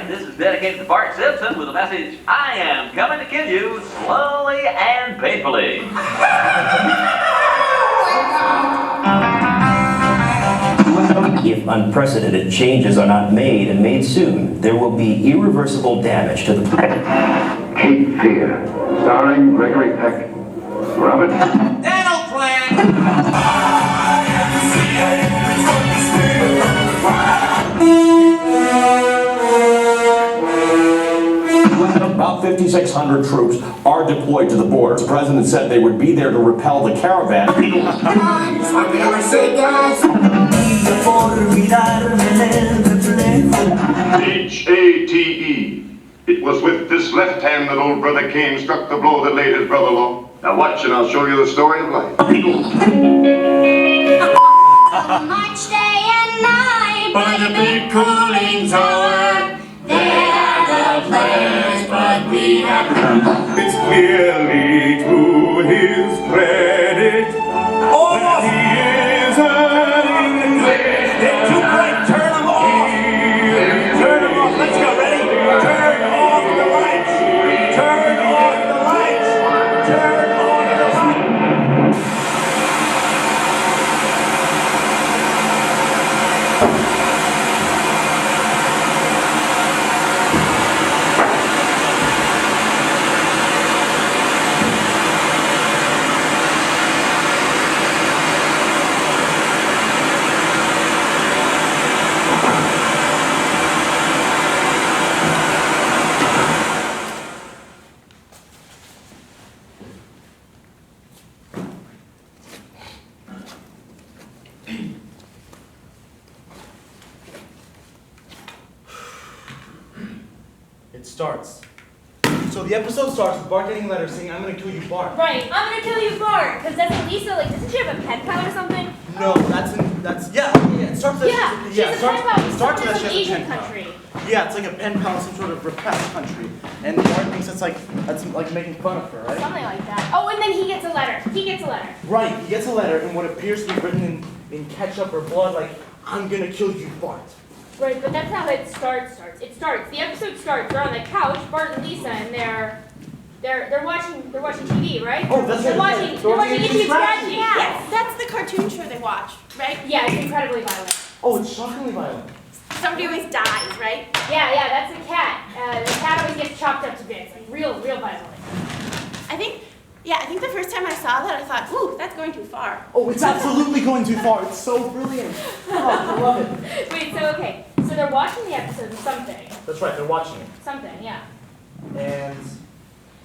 tonight, this is dedicated to Bart Simpson with a message, I am coming to kill you slowly and painfully. If unprecedented changes are not made and made soon, there will be irreversible damage to the planet. Cape Fear, starring Gregory Peck. Robert? Dental plan! About 5,600 troops are deployed to the border. The president said they would be there to repel the caravan. H-A-T-E. It was with this left hand that old brother Cain struck the blow that laid his brother low. Now watch and I'll show you the story of life. March day and night by the big cooling tower. They are the players, but we have come. It's clearly to his credit that he is an English. They're too bright, turn them off! Turn them off, let's go, ready? Turn off the lights! Turn off the lights! Turn off the lights! It starts. So the episode starts with Bart getting a letter saying, I'm gonna kill you, Bart. Right, I'm gonna kill you, Bart, because that's Lisa, like, doesn't she have a pen pal or something? No, yeah, it starts with She's a pen pal with someone starts with in that some she has a Asian pen pal. country. Yeah, it's like a pen pal in some sort of repressed country. And Bart thinks that's like making fun of her, right? Something like that. Oh, and then he gets a letter. He gets a letter. Right, he gets a letter in what appears to be written in ketchup or blood, like, I'm gonna kill you, Bart. Right, but that's not how it starts. It starts. The episode starts. They're on the couch, Bart and Lisa, and they're watching TV, right? Oh, that's they're right. watching YouTube Scratchy. Yeah, Yes. that's the cartoon show they watch, right? Yeah, it's incredibly violent. Oh, it's shockingly violent. Somebody always dies, right? Yeah, that's the cat. The cat always gets chopped up to bits, like real violent. I think the first time I saw that, I thought, ooh, that's going too far. Oh, it's absolutely going too far. It's so brilliant. Oh, I love it. Wait, okay. So they're watching the episode of something. That's right, they're watching it. Something, yeah. And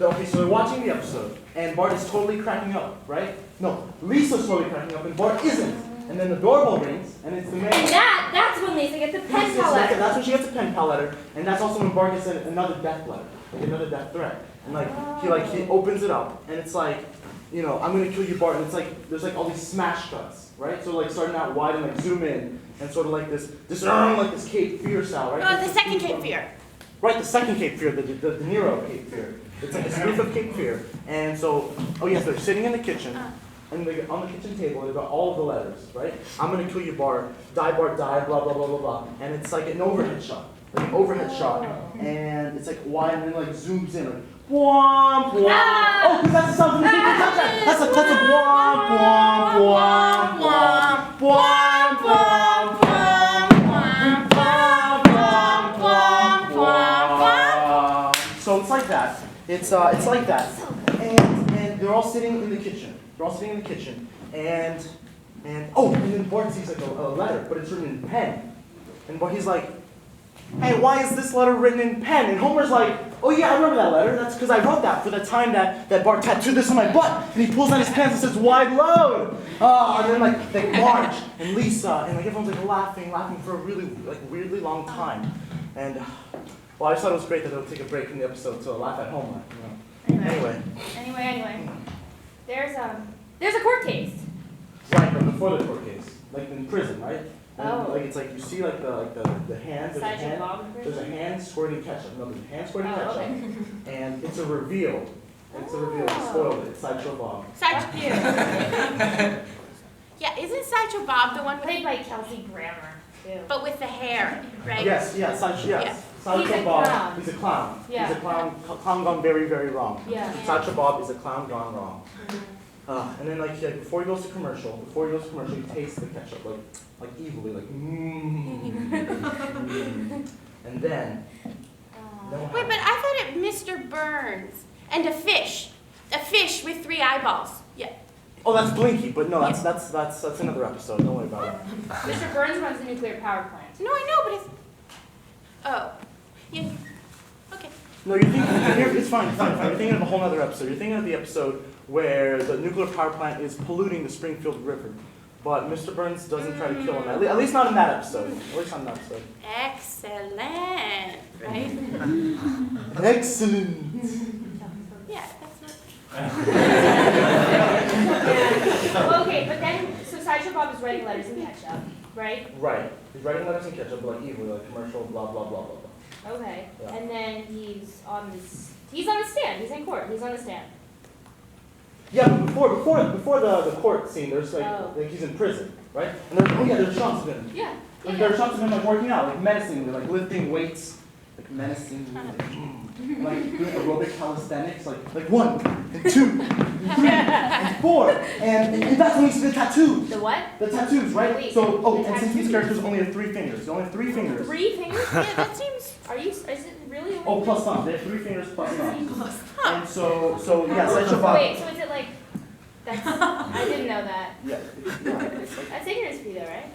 okay, so they're watching the episode, and Bart is totally cracking up, right? No, Lisa's totally cracking up, and Bart isn't. And then the doorbell rings, and it's the man. And that's when Lisa gets the pen pal letter. That's when she gets a pen pal letter, and that's also when Bart gets another death letter, like another death threat. And he opens it up, and it's like, you know, I'm gonna kill you, Bart. And it's like there's like all these smash cuts, right? So like starting out wide and like zoom in, and sort of like this like this Cape Fear style, right? Oh, the second Cape Fear. Right, the second Cape Fear, the De Niro Cape Fear. It's like a spoof of Cape Fear. And so, oh yes, they're sitting in the kitchen, and they on the kitchen table, they've got all of the letters, right? I'm gonna kill you, Bart, die, blah, blah, blah, blah, blah. And it's like an overhead shot, and it's like wide, and then like zooms in, like, womp, womp. Oh, because that's the sound from the TV. That's a womp, womp, womp, womp, womp, womp, womp. So it's like that. It's like that. And they're all sitting in the kitchen. And then Bart sees like a letter, but it's written in pen. And he's like, hey, why is this letter written in pen? And Homer's like, oh yeah, I remember that letter. That's because I wrote that for the time that Bart tattooed this on my butt. And he pulls out his pants and says, wide load. And then like they Marge and Lisa and like everyone's like laughing for a really like weirdly long time. And well, I just thought it was great that they would take a break from the episode to laugh at Homer. You know. Anyway. There's a court case. Right, but before the court case, like in prison, right? And Oh. like it's like you see like the hand. There's a hand squirting ketchup. No, there's a hand squirting ketchup, okay. and it's a reveal. It's a reveal. They spoiled it. It's Sideshow Bob. Yeah, isn't Sideshow Bob the one Played by Kelsey Grammer, too. but with the hair, right? Yes, yeah, Sideshow. Yes, Sideshow a Bob, clown. he's a clown. Yeah. He's a clown gone very, very wrong. Yeah. Sideshow Bob is a clown gone wrong. And then like before he goes to commercial, he tastes the ketchup like evilly, like and then what Wait, but I thought it Mr. Burns and a fish with 3 eyeballs. Yeah. Oh, that's Blinky, but no, that's another episode. Don't worry about it. Mr. Burns runs the nuclear power plant. No, I know, but it's. Oh. Yeah. Okay. No, it's fine. You're thinking of a whole other episode. You're thinking of the episode where the nuclear power plant is polluting the Springfield River. But Mr. Burns doesn't try to kill him, at least not in that episode. At least not in that episode. Excellent, right? Excellent. Yeah, that's not. Well, okay, but then, so Sideshow Bob is writing letters in ketchup, right? Right. He's writing letters in ketchup, but like evilly, like commercial, blah, blah, blah, blah, blah. Okay, Yeah. and then he's on the stand. He's in court. He's on the stand. Yeah, but before the court scene, there's like he's in prison, right? And there's shots of him. Yeah. There are shots of him like working out, like menacingly, like lifting weights, like menacingly, like doing aerobic calisthenics, like 1 and 2 and 3 and 4, and that's when you see the tattoos. The what? The tattoos, right? Wait, So, the and since these characters only have 3 fingers, they only have 3 fingers. 3 fingers? Yeah, that seems. Is it really? Oh, plus thumb. They have 3 fingers plus thumb. And so yeah, Sideshow Bob. Wait, so is it like? That's. I didn't know that. Yeah. That's ignorance for you, though, right?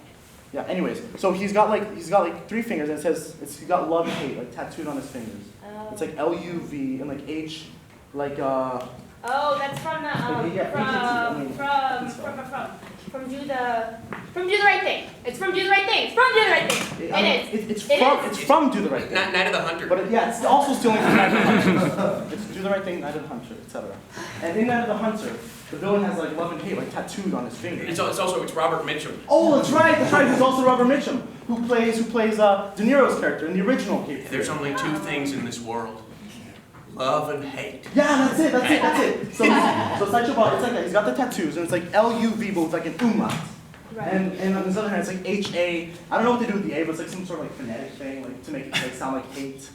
Yeah. Anyways, so he's got like 3 fingers, and it says he's got love and hate like tattooed on his fingers. It's like LUV and like H, like Oh, that's from the from do the right thing. It's from do the right thing. It's from do the right thing. It's from Do the Right Thing. Night of the Hunter. But it's also stealing from Night of the Hunter. It's Do the Right Thing, Night of the Hunter, etc. And in Night of the Hunter, the villain has like love and hate like tattooed on his fingers. It's Robert Mitchum. Oh, that's right. Who's also Robert Mitchum, who plays De Niro's character in the original Cape Fear. There's only 2 things in this world: love and hate. Yeah, that's it. So Sideshow Bob, it's like that. He's got the tattoos, and it's like LUV, but with like an umlaut. Right. And on the other hand, it's like HA. I don't know what they do with the A, but it's like some sort of like phonetic thing, like to make it like sound like hate.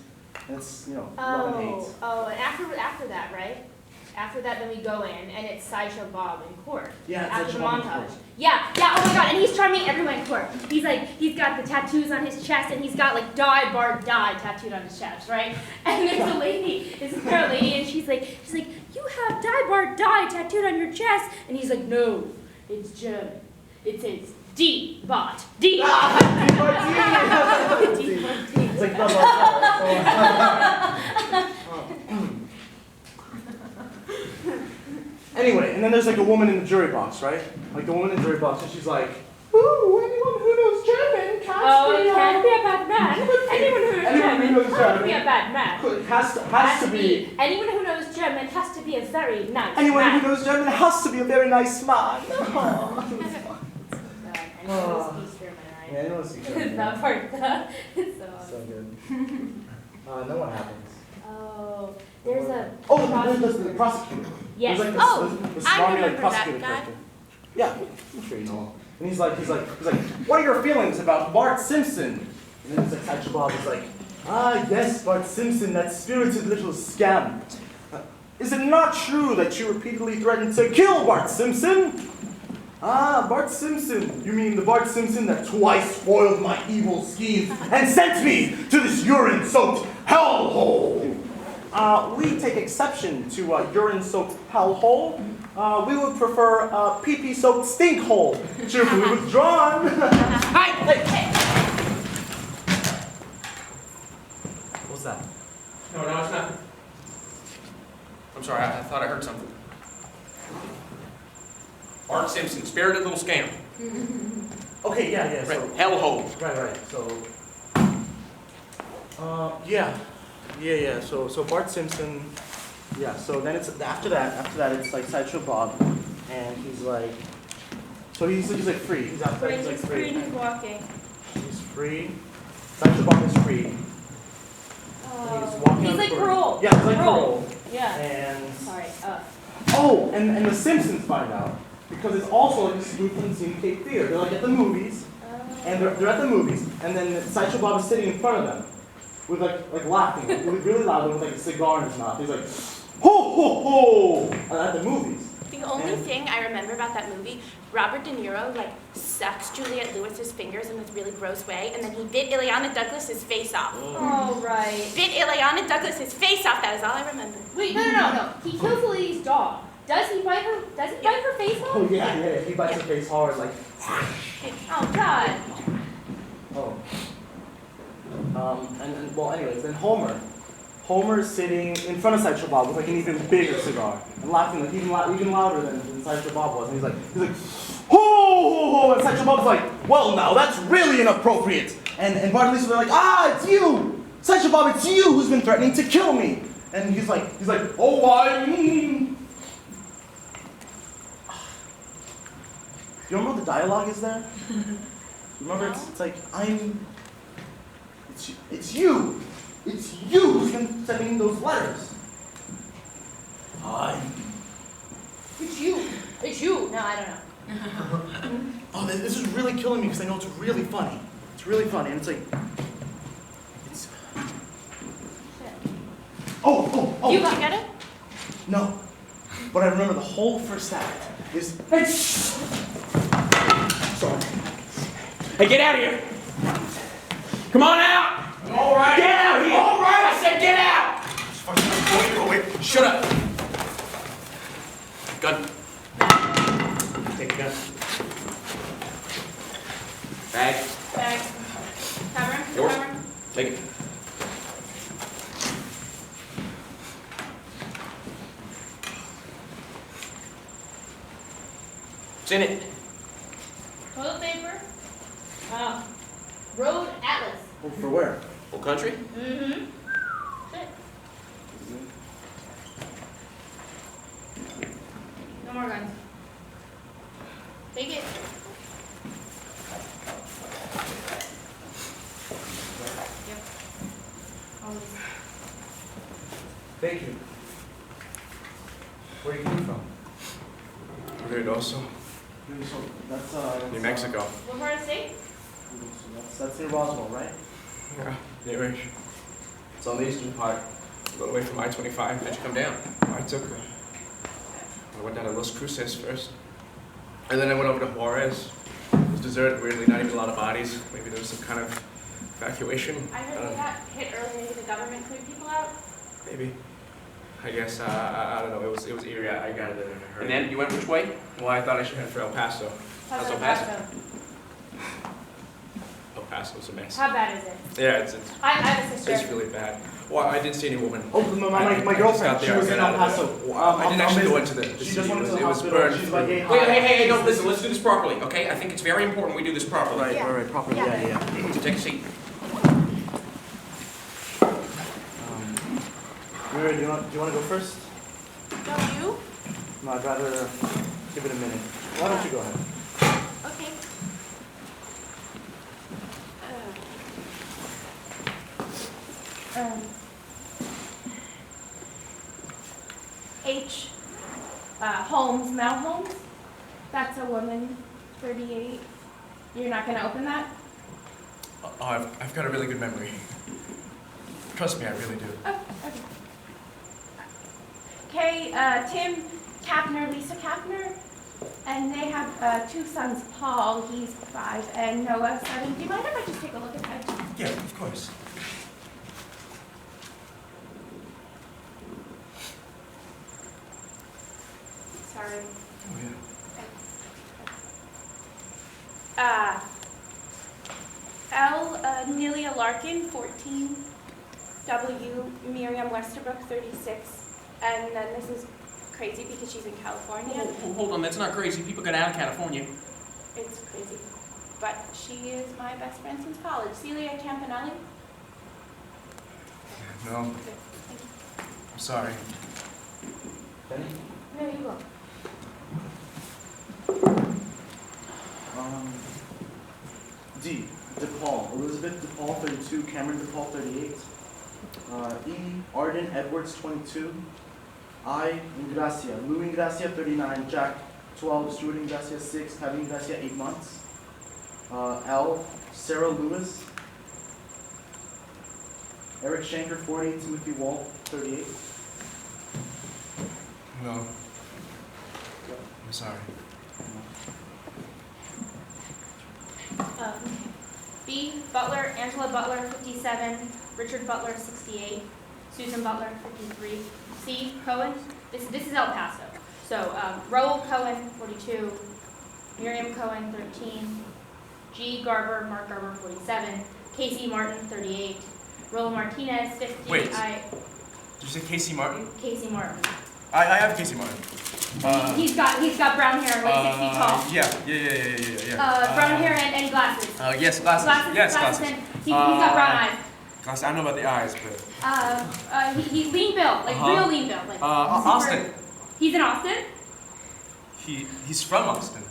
And it's love and hate. And after that, right? After that, then we go in, and it's Sideshow Bob in court. Yeah, it's after the Sideshow Bob in montage. court. Yeah. Oh my God! And he's charming everyone in court. He's got the tattoos on his chest, and he's got like "Die Bart Die" tattooed on his chest, right? And there's a lady, and she's like, you have "Die Bart Die" tattooed on your chest, and he's like, no, it's German. It says D Bot D. It's like blah, blah, blah. Anyway, and then there's like a woman in the jury box, right? Like the woman in the jury box, and she's like, "Ooh, anyone who knows German can't It can't be a bad man. Anyone who knows German can't be a bad man. Has to be. Anyone who knows German has to be a very nice Anyone man. who knows German has to be a very nice man." I know this East German, right? Yeah, I know it's German. That part, it's so So awesome. good. Then what happens? Oh, there's a There's the prosecutor. Yes. There's like Oh, the I smarmy remember prosecutor that guy. character. Yeah, I'm sure you know him. And he's like, "What are your feelings about Bart Simpson?" And then it's like Sideshow Bob is like, "Ah, yes, Bart Simpson, that spirited little scamp. Is it not true that you repeatedly threatened to kill Bart Simpson?" "Ah, Bart Simpson. You mean the Bart Simpson that twice foiled my evil schemes and sent me to this urine-soaked hellhole?" We take exception to urine-soaked hellhole. We would prefer pee-pee-soaked stinkhole. Cheerfully withdrawn. Hey. What's that? No, it's not. I'm sorry, I thought I heard something. Bart Simpson, spirited little scamp. Okay, yeah. Right, So, hellhole. right. So, yeah. So Bart Simpson. Yeah. So then it's after that it's like Sideshow Bob, and he's like, so he's like free. He's outside. He's like free. He's walking. He's free. Sideshow Bob is free. And he's walking He's on like the court. parole. Yeah, he's like parole. Yeah. And Sorry. oh, and the Simpsons find out because it's also like a spoofing scene Cape Fear. They're like at the movies. And they're at the movies, and then Sideshow Bob is sitting in front of them. with like laughing, really loud, with like a cigar in his mouth. He's like, ho ho ho, at the movies. The only thing I remember about that movie, Robert De Niro like sucks Juliette Lewis's fingers in this really gross way, and then he bit Ileana Douglas's face off. Oh, right. Bit Ileana Douglas's face off. That is all I remember. Wait, no. He kills the lady's dog. Does he bite her? Does he bite her face off? Oh yeah. He bites her face hard, like. Oh God. Oh. And well, anyways, then Homer's sitting in front of Sideshow Bob with like an even bigger cigar and laughing like even louder than Sideshow Bob was. And he's like, ho ho ho! And Sideshow Bob's like, well now that's really inappropriate. And Bart and Lisa are like, it's you, Sideshow Bob, it's you who's been threatening to kill me. And he's like, oh I mean. You remember what the dialogue is there? Remember, it's like, it's you who's been sending those letters. It's you. No, I don't know. Oh, this is really killing me because I know it's really funny. It's really funny, and it's like, Oh. You get it? No, but I remember the whole first act is. Sorry. Hey, get out of here! Come on out! All right. Get out of here! All right. I said get out! Wait. Shut up! Gun. Take the gun. Bag. Camera. Yours. Camera. Take it. What's in it? Toilet paper. Road atlas. Oh, for where? Whole country? Mm-hmm. Shit. No more guns. Take it. Yep. Always. Thank you. Where are you coming from? Ruidoso. That's New Mexico. What part of state? That's near Roswell, right? Yeah, nearish. It's on the eastern part. A little way from I-25. How'd you come down? I went down to Los Cruces first. And then I went over to Juarez. It was deserted, weirdly, not even a lot of bodies. Maybe there was some kind of evacuation. I heard they got hit early. Maybe the government cleared people out. Maybe. I guess, I don't know. It was eerie. I got it in a hurry. And then you went which way? Well, I thought I should head for El Paso. How's El Paso? El Paso's a mess. How bad is it? Yeah, it's I have a sister. it's really bad. Well, I didn't see any woman. Oh, my girlfriend, she was in El Paso. I didn't actually go into the She city. just went to the It was hospital. burned. She's like, hey, Wait, hi. hey, don't listen. Let's do this properly, okay? I think it's very important we do this properly. Right, properly. Yeah. Take a seat. Mira, do you want to go first? Don't you? No, I'd rather give it a minute. Why don't you go ahead? Okay. H. Holmes, Mel Holmes. That's a woman, 38. You're not gonna open that? Oh, I've got a really good memory. Trust me, I really do. Oh, okay. Tim Kapner, Lisa Kapner, and they have 2 sons, Paul, he's 5, and Noah, 7. Do you mind if I just take a look at that? Yeah, of course. Sorry. Oh, yeah. L. Nelia Larkin, 14. W. Miriam Westerbrook, 36. And then this is crazy because she's in California. Hold on, that's not crazy. People got out of California. It's crazy. But she is my best friend since college. Celia Campanelli. No, Okay, thank you. I'm sorry. Benny? No, you go. D. DePaul. Elizabeth DePaul, 32. Cameron DePaul, 38. E. Arden Edwards, 22. I. Ingracia. Lou Ingracia, 39. Jack, 12. Stuart Ingracia, 6. Tabby Ingracia, 8 months. L. Sarah Lewis. Eric Shanker, 40. Timothy Wall, 38. No. I'm sorry. B. Butler, Angela Butler, 57. Richard Butler, 68. Susan Butler, 53. C. Cohen, this is El Paso. So Raul Cohen, 42. Miriam Cohen, 13. G. Garber, Mark Garber, 47. Casey Martin, 38. Roland Martinez, 50. Wait. Did you say Casey Martin? Casey Martin. I have Casey Martin. He's got brown hair, like 6 feet tall. Yeah. Brown hair and glasses. Yes, glasses. Glasses. And he's got brown eyes. Glasses. I don't know about the eyes, but. He's lean built, like real lean built. Like Austin. He's in Austin? He's from Austin.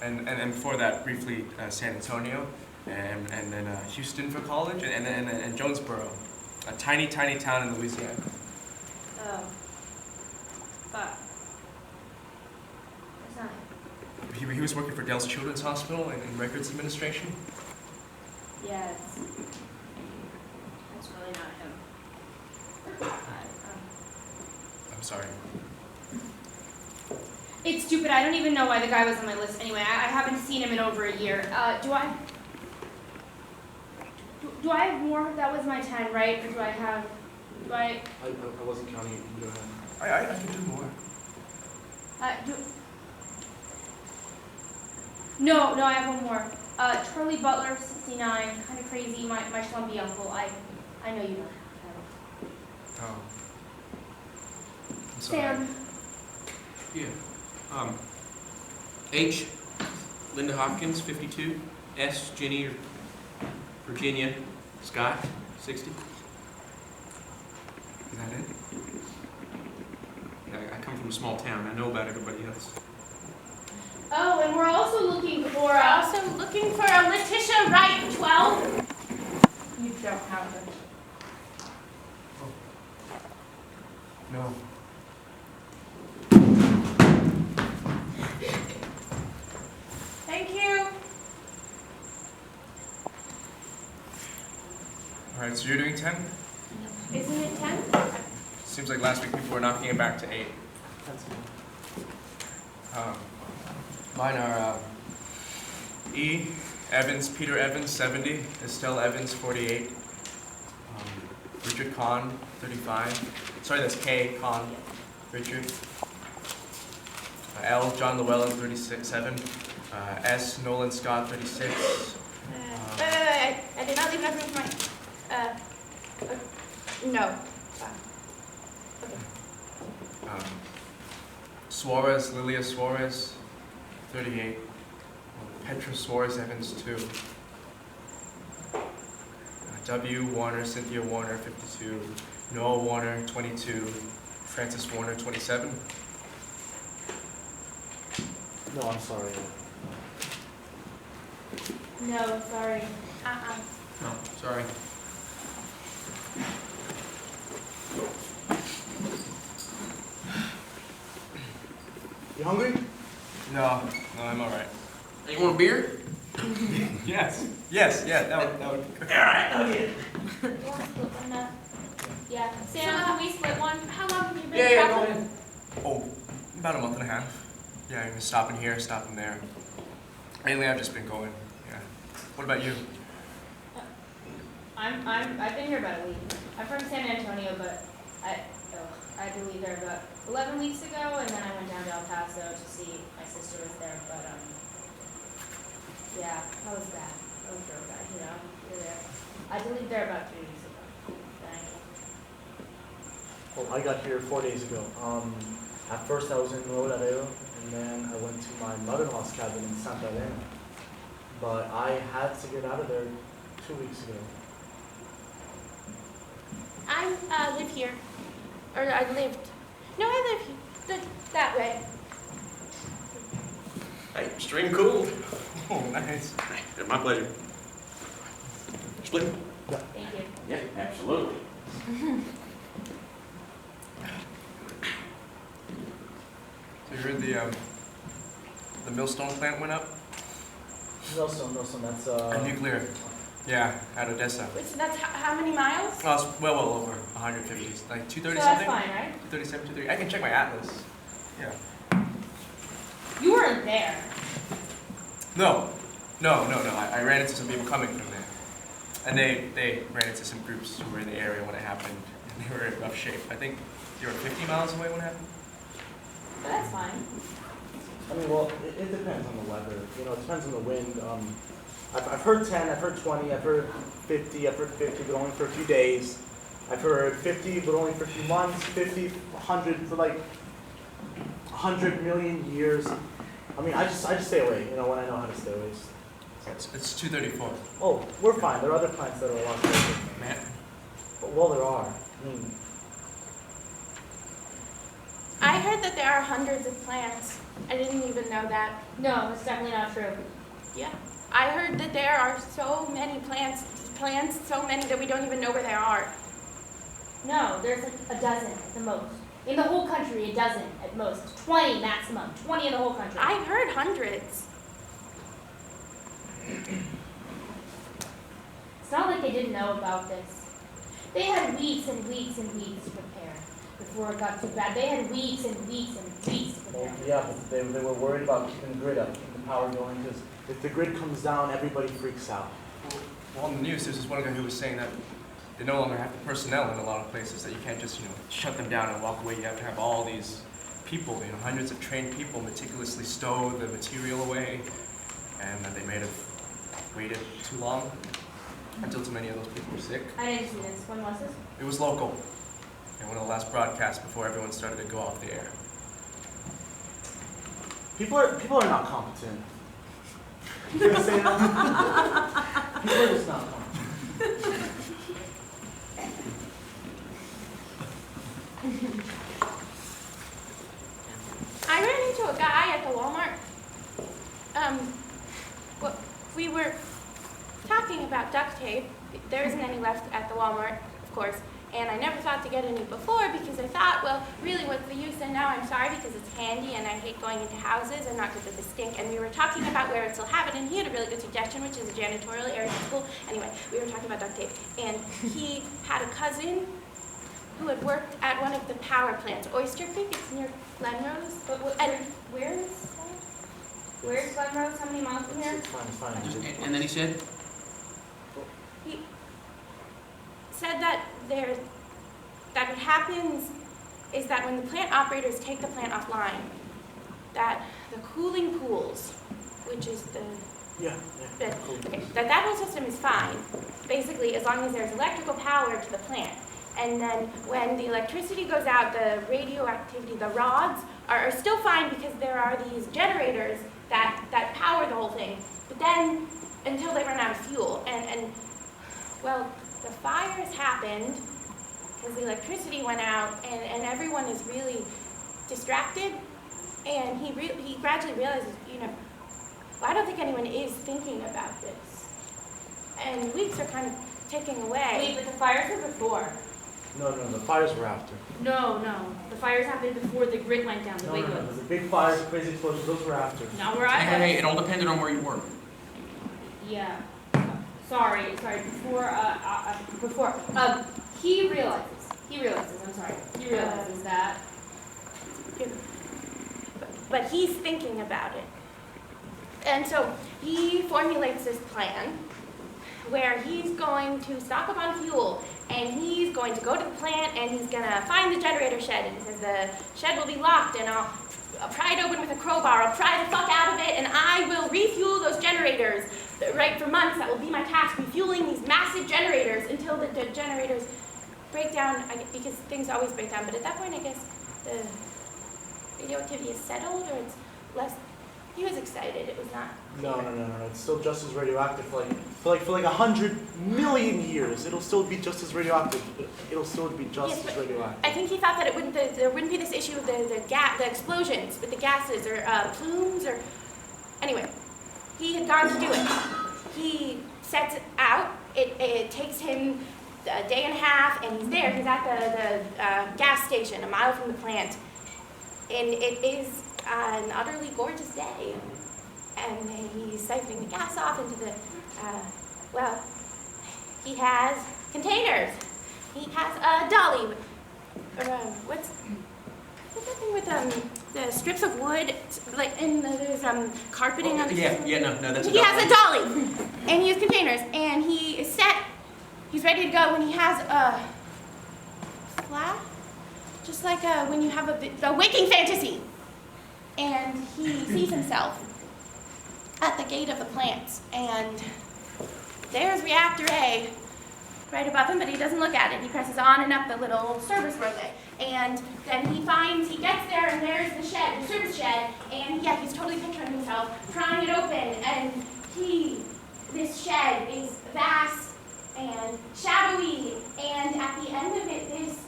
And before that, briefly San Antonio, and then Houston for college, and Jonesboro, a tiny town in Louisiana. Oh. Fuck. That's not him. He was working for Dell's Children's Hospital in records administration. Yeah, that's really not him. I'm sorry. It's stupid. I don't even know why the guy was on my list anyway. I haven't seen him in over a year. Do I have more? That was my 10, right? Or I wasn't counting it. You go ahead. I can do more. No, I have one more. Charlie Butler, 69, kind of crazy, my schlumpy uncle. I know you don't have Oh. I'm sorry. Sam. Yeah. H. Linda Hopkins, 52. S. Ginny Virginia Scott, 60. Is that it? Yeah, I come from a small town. I know about everybody else. Oh, and we're also looking for a Letitia Wright, 12. You don't have her. No. Thank you. All right, so you're doing 10? Isn't it 10? Seems like last week people were knocking it back to 8. That's Mine are E. Evans, Peter Evans, 70. Estelle Evans, 48. Richard Kahn, 35. Sorry, that's K. Kahn. Richard. L. John Llewellyn, 37. S. Nolan Scott, 36. Wait. I did not leave enough room for my. No. Suarez, Lilia Suarez, 38. Petra Suarez Evans, 2. W. Warner, Cynthia Warner, 52. Noah Warner, 22. Francis Warner, 27. No, I'm sorry. No, sorry. No, sorry. You hungry? No, I'm all right. You want a beer? Yes, that would be good. Yeah. Sam, can we split one? How long have you been Yeah, go traveling? ahead. Oh, about a month and a half. Yeah, I've been stopping here, stopping there. Mainly, I've just been going. Yeah. What about you? I've been here about a week. I'm from San Antonio, but I had to leave there about 11 weeks ago, and then I went down to El Paso to see my sister was there. But yeah, how was that? That was real bad, you know. You're there. I had to leave there about 3 weeks ago. Well, I got here 4 days ago. At first I was in Nuevo Laredo, and then I went to my mother-in-law's cabin in Santa Elena. But I had to get out of there 2 weeks ago. I live here. Or I lived. No, I live here. That way. Hey, stream cool. Oh, nice. Yeah, my pleasure. Split? Thank you. Yeah, absolutely. So you heard the millstone plant went up? Millstone, that's A nuclear Yeah, at Odessa. Which, that's how many miles? Well, it's well over 150, like 230 So that's something. fine, right? 237, 230. I can check my atlas. Yeah. You weren't there. No. I ran into some people coming from there, and they ran into some groups who were in the area when it happened, and they were in rough shape. I think they were 50 miles away when it happened. But that's fine. I mean, well, it depends on the weather. You know, it depends on the wind. I've heard 10, I've heard 20, I've heard 50, I've heard 50, but only for a few days. I've heard 50, but only for a few months. 50, 100 for like 100 million years. I mean, I just stay away. You know, when I know how to stay away. It's 234. Oh, we're fine. There are other plants that are a lot closer. Man. But well, there are. I mean, I heard that there are hundreds of plants. I didn't even know that. No, it's definitely not true. Yeah. I heard that there are so many plants, so many that we don't even know where they are. No, there's like a dozen at the most. In the whole country, a dozen at most. 20 maximum. 20 in the whole country. I heard hundreds. It's not like they didn't know about this. They had weeks and weeks and weeks to prepare before it got too bad. They had weeks and weeks and weeks to prepare. well, yeah, but they were worried about keeping the grid up, keeping the power going, because if the grid comes down, everybody freaks out. Well, on the news, there's this one guy who was saying that they no longer have the personnel in a lot of places, that you can't just, shut them down and walk away. You have to have all these people, hundreds of trained people meticulously stow the material away, and that they may have waited too long until too many of those people were sick. I didn't see this. When was this? It was local, and one of the last broadcasts before everyone started to go off the air. People are not competent. You gonna say that? People are just not competent. I ran into a guy at the Walmart. We were talking about duct tape. There isn't any left at the Walmart, of course. And I never thought to get any before because I thought, well, really, what's the use? And now I'm sorry because it's handy and I hate going into houses and not because of the stink. And we were talking about where it's still have it, and he had a really good suggestion, which is a janitorial area at school. Anyway, we were talking about duct tape. And he had a cousin who had worked at one of the power plants, Oyster Creek. It's near Glenrose. But where is that? Where's Glenrose? How many miles from here? It's fine. And then he said, He said that what happens is that when the plant operators take the plant offline, that the cooling pools, which is that whole system is fine, basically, as long as there's electrical power to the plant. And then when the electricity goes out, the radioactivity, the rods are still fine because there are these generators that power the whole thing. But then, until they run out of fuel, and well, the fires happened because the electricity went out, and everyone is really distracted. And he gradually realizes, well, I don't think anyone is thinking about this. And weeks are kind of ticking away. Wait, but the fires were before. No, the fires were after. No. The fires happened before the grid went down, the big No. ones. The big fires, crazy explosions, those were after. Not where I was. hey, it all depended on where you were. Yeah. Sorry, before, he realizes, I'm sorry. He realizes that. But he's thinking about it. And so he formulates this plan where he's going to stock up on fuel, and he's going to go to the plant, and he's going to find the generator shed, and he says the shed will be locked, and I'll pry it open with a crowbar, I'll pry the fuck out of it, and I will refuel those generators. Right, for months, that will be my task, refueling these massive generators until the generators break down, because things always break down, but at that point, I guess the radioactivity is settled, or it's less. He was excited, it was not. No, it's still just as radioactive for like 100 million years. It'll still be just as radioactive. It'll still be just as radioactive. I think he thought that there wouldn't be this issue of the explosions with the gases or plumes or, anyway. He had gone to do it. He sets it out. It takes him a day and a half, and he's there. He's at the gas station a mile from the plant. And it is an utterly gorgeous day. And he's siphoning the gas off into the, he has containers. He has a dolly. What's that thing with the strips of wood, like, and there's carpeting on the No, that's a He has a dolly, and he has containers, and he is set. He's ready to go when he has a flash, just like when you have a waking fantasy. And he sees himself at the gate of the plants, and there's reactor A right above him, but he doesn't look at it. He presses on and up the little service roadway. And then he gets there, and there's the shed, the service shed, and yeah, he's totally picturing himself prying it open, and this shed is vast and shadowy, and at the end of it, this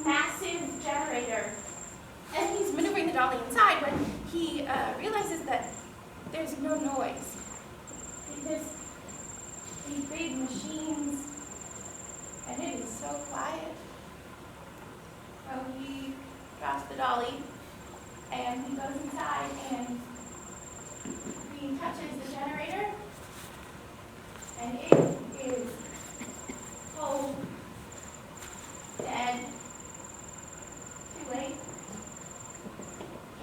massive generator. And he's maneuvering the dolly inside when he realizes that there's no noise. There's these big machines, and it is so quiet. So he drops the dolly, and he goes inside, and he touches the generator, and it is cold, dead, too late.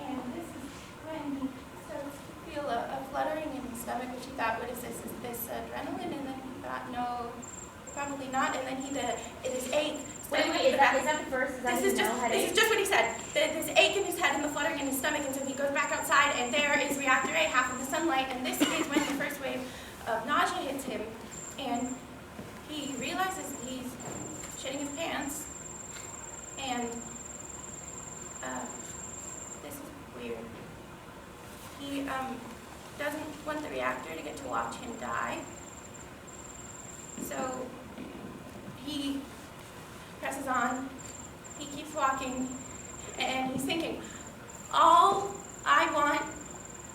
And this is when he starts to feel a fluttering in his stomach, which he thought, what is this? Is this adrenaline? And then he thought, no, probably not. And then this ache. Wait, is that the first? This is just what he said. This ache in his head and the fluttering in his stomach, and so he goes back outside, and there is reactor A, half of the sunlight, and this is when the first wave of nausea hits him, and he realizes that he's shitting his pants, and this is weird. He doesn't want the reactor to get to watch him die, so he presses on, he keeps walking, and he's thinking, all I want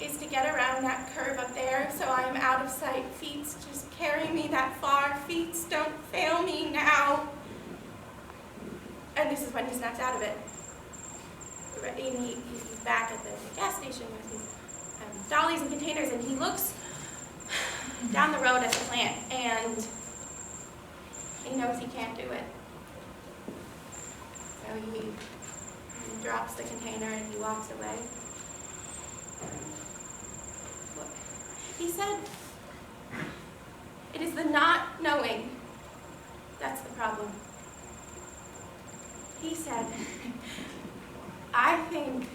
is to get around that curve up there so I'm out of sight. Feet just carry me that far. Feet don't fail me now. And this is when he snaps out of it. And he's back at the gas station with his dollies and containers, and he looks down the road at the plant, and he knows he can't do it. So he drops the container and he walks away. He said, it is the not knowing that's the problem. He said, I think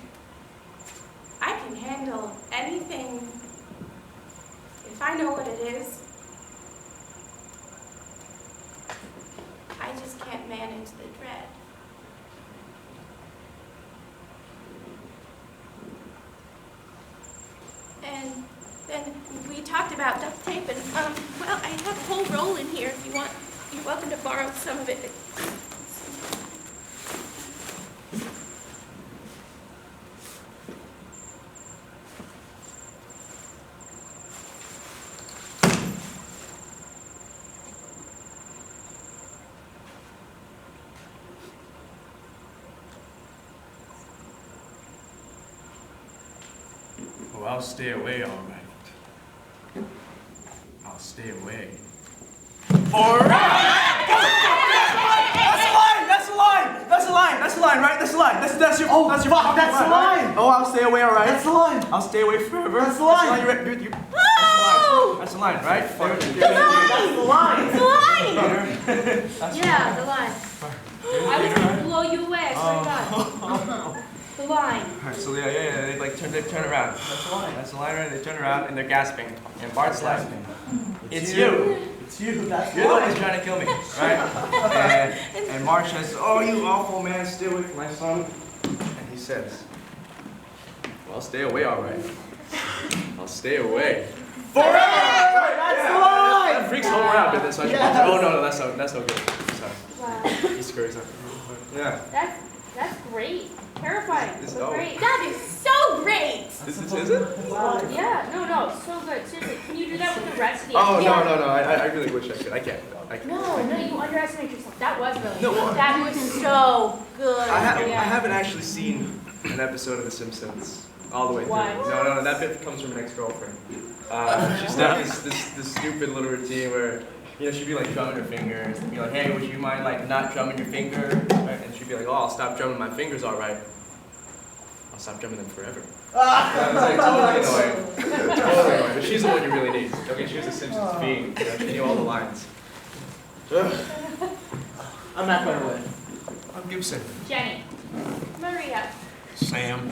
I can handle anything if I know what it is. I just can't manage the dread. And then we talked about duct tape, and well, I have a whole roll in here if you want. You're welcome to borrow some of it. Oh, I'll stay away, all right. I'll stay away. All right! That's the line, right? That's the line. That's your. Oh, that's your. fuck, that's the line. Oh, I'll stay away, all right. That's the line. I'll stay away forever. That's the line. That's the line, right? That's the line. It's the line. That's Yeah, the line. I was gonna blow you away. I swear to God. The line. Alright, so they like turn around. That's the line. That's the line, right? They turn around and they're gasping. And Bart's like, it's you. It's you. That's You're the one who's trying to kill me, right? And Mark says, oh, you awful man, stay away from my son. And he says, well, I'll stay away, all right. I'll stay away. Forever! That's the line. That freaks the whole around, did this. So oh, no, that's so good. Sorry. Wow. He scurries up. Yeah. That's great. Terrifying. This- But oh. great. That is so great! Is it? Wow. Yeah, no, so good. Seriously, can you do that with the rest of the Oh, episode? no. I really wish I could. I can't. No, you underestimate yourself. That was really No, good. well, That was so good. I Yeah. haven't actually seen an episode of The Simpsons all the way through. What? No, that bit comes from an ex-girlfriend. She's got this stupid little routine where she'd be like drumming her fingers, and be like, hey, would you mind like not drumming your finger? Right? And she'd be like, oh, I'll stop drumming my fingers, all right. I'll stop drumming them forever. That was like totally annoying. Totally annoying. But she's the one you really need. Okay, she was a Simpsons fiend. She knew all the lines. I'm not going to win. I'm Gibson. Jenny. Maria. Sam.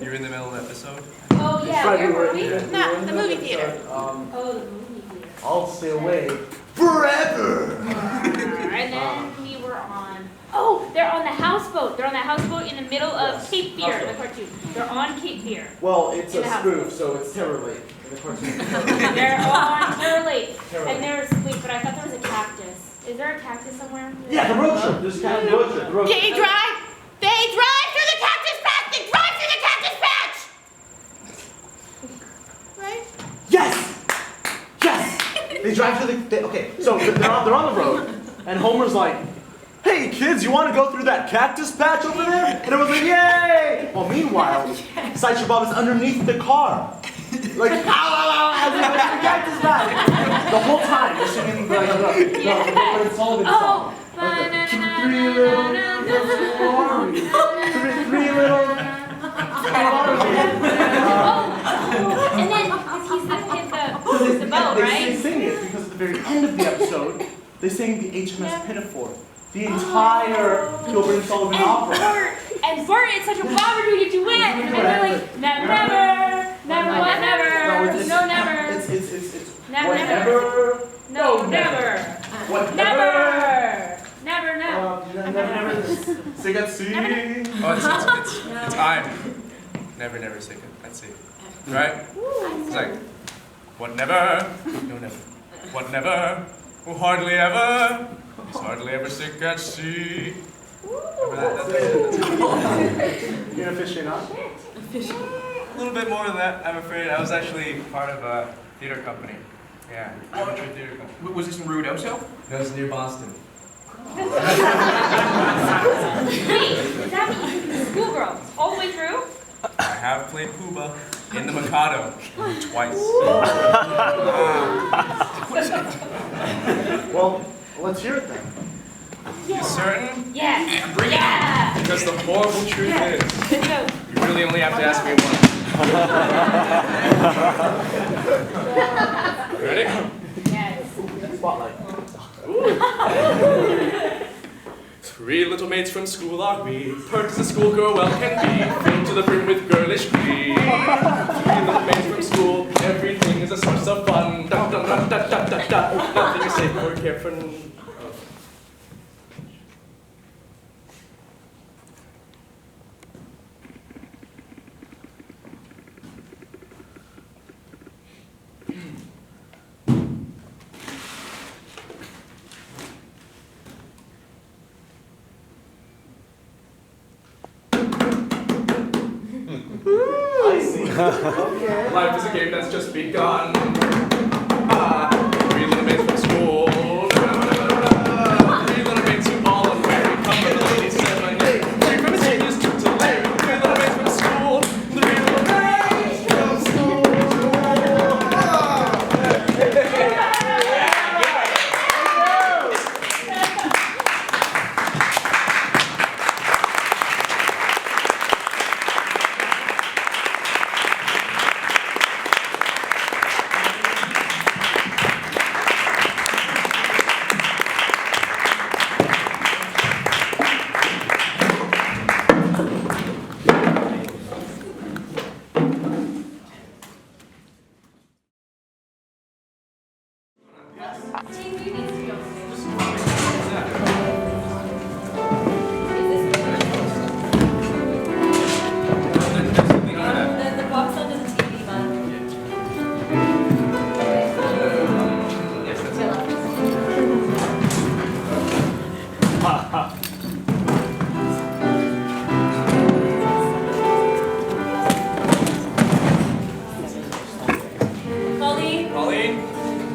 You're in the middle of the episode? Oh yeah, where were we? No, the movie theater. Oh, the movie theater. I'll stay away forever. And then we were on. Oh, they're on the houseboat. They're on the houseboat in the middle of Cape Fear, the cartoon. They're on Cape Fear. Well, it's In a the house. spoof, so it's Terror Lake in the cartoon. They're on Terror Lake. Terror And there's, wait, but I thought there was a cactus. Is there a cactus somewhere? Yeah, the road trip. There's kind of road trip. The road They trip. drive through the cactus patch. They drive through the cactus patch. Right? Yes! Yes! They drive to the. Okay, so they're on the road, and Homer's like, hey kids, you want to go through that cactus patch over there? And everyone's like, yay! Well, meanwhile, Sideshow Bob is underneath the car. Like, ow, ow, ow, as he goes through the cactus patch. The whole time, they're singing like, the Fred Sullivan song. Three little And then he's the boat, They right? sing it because at the very end of the episode, they sing the HMS Pinafore. The entire Gilbert and Sullivan opera. And Bert, it's such a bummer to get you win. And they're like, never, never what, never, no, never. It's Never, whatever. No, never. Whatever. Never. Never. Sing at sea. Oh, it's I'm. Never sick at sea. Right? It's like, what never? No, never. What never? Oh, hardly ever. It's hardly ever sick at sea. Remember that? You're an aficionado? A little bit more than that, I'm afraid. I was actually part of a theater company. Yeah, amateur theater company. Was this in Ruidoso? No, it's near Boston. Wait, is that what you do Schoolgirl? All the way through? I have played Pooba in the Mikado twice. Well, let's hear it then. You certain? Yeah. Bring it Yeah. Because the horrible truth is, No. you really only have to ask me once. Ready? Yes. Spotlight. Three little maids from school are we, pert as a schoolgirl well can be, filled to the brim with girlish glee. Three little maids from school, everything is a source of fun. Da da da da da da da. Nothing is safe or careful. I see. Okay. Life is a game that's just begun. Three little maids from school. Three little maids who all unwary. Come from the ladies' ceremony. Three from seniors to Larry. Three little maids from school. Three little maids from school. Pauline?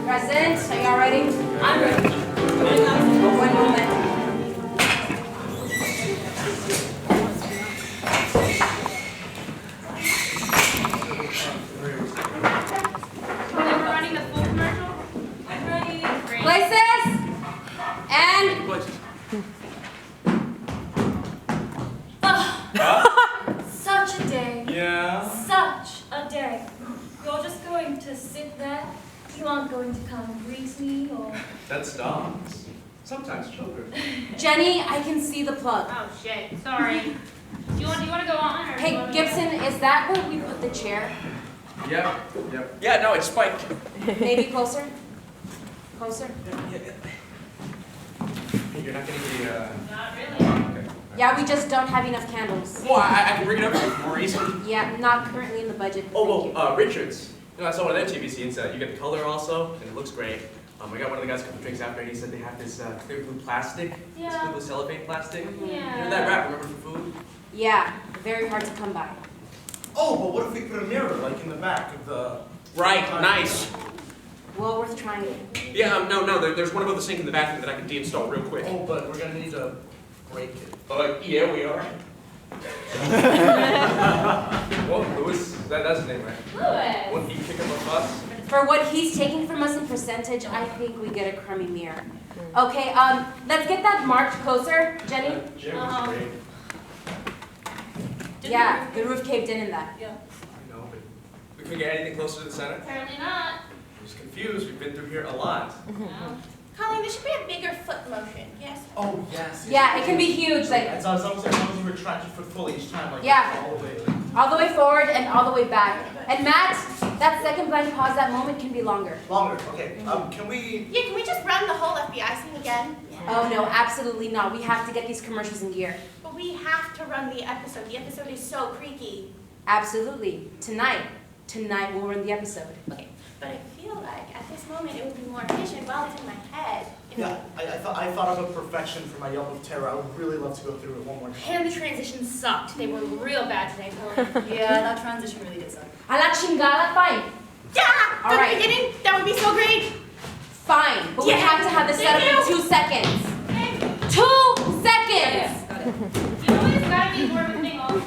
Present. Are y'all ready? I'm ready. One moment. if that you aren't going to come greet me or... That's dogs. Sometimes children. Jenny, I can see the plug. Oh shit, sorry. Do you want to go on? Or do you Hey, wanna Gibson, is that where we put the chair? Yep. Yeah, no, it's spiked. Maybe closer? Closer? You're not gonna be, Not really. okay. Yeah, we just don't have enough candles. Well, I can bring it up for you more easily. Yeah, not currently in the budget. Oh, Thank well, Richards. You know, I saw one of their TV scenes. You get the color also, and it looks great. I got one of the guys a couple drinks after, and he said they have this clear blue plastic. Yeah. This clear blue cellophane plastic. Yeah. You know that wrap, remember, for food? you. Yeah, very hard to come by. Oh, but what if we put a mirror, like in the back of the... Right, nice. Well worth trying it. Yeah, no, there's one above the sink in the bathroom that I can deinstall real quick. Oh, but we're gonna need to break it. Yeah, we are. Well, Lewis, that's his name, right? Lewis. Wouldn't he kick up a fuss? For what he's taking from us in percentage, I think we get a crummy mirror. Okay, let's get that marked closer, Jenny. Jim was great. Yeah, the roof caved in that. Yeah. I know, but we couldn't get anything closer to the center. Apparently not. I was confused. We've been through here a lot. No. Colleen, there should be a bigger foot motion, yes? Oh, yes. Yeah, it can be huge, like As long as you retract your foot fully each time, like Yeah. all the way. all the way forward and all the way back. And Matt, that second blank pause, that moment can be longer. Longer, okay. Can we... Yeah, can we just run the whole FBI scene again? Oh no, absolutely not. We have to get these commercials in gear. But we have to run the episode. The episode is so creaky. Absolutely. Tonight we'll run the episode. Okay, but I feel like at this moment it would be more efficient while it's in my head. Yeah, I thought of a perfection for my Yelp of Terror. I would really love to go through it one more time. And the transitions sucked. They were real bad today, Colleen. Yeah, that transition really did suck. A la chingada, fine. Yeah! All From right. the beginning, that would be so great! Fine, but we Yeah. have to have this set Thank up in you. 2 seconds. 2 seconds! Got it. You know it's gotta be more of a thing also.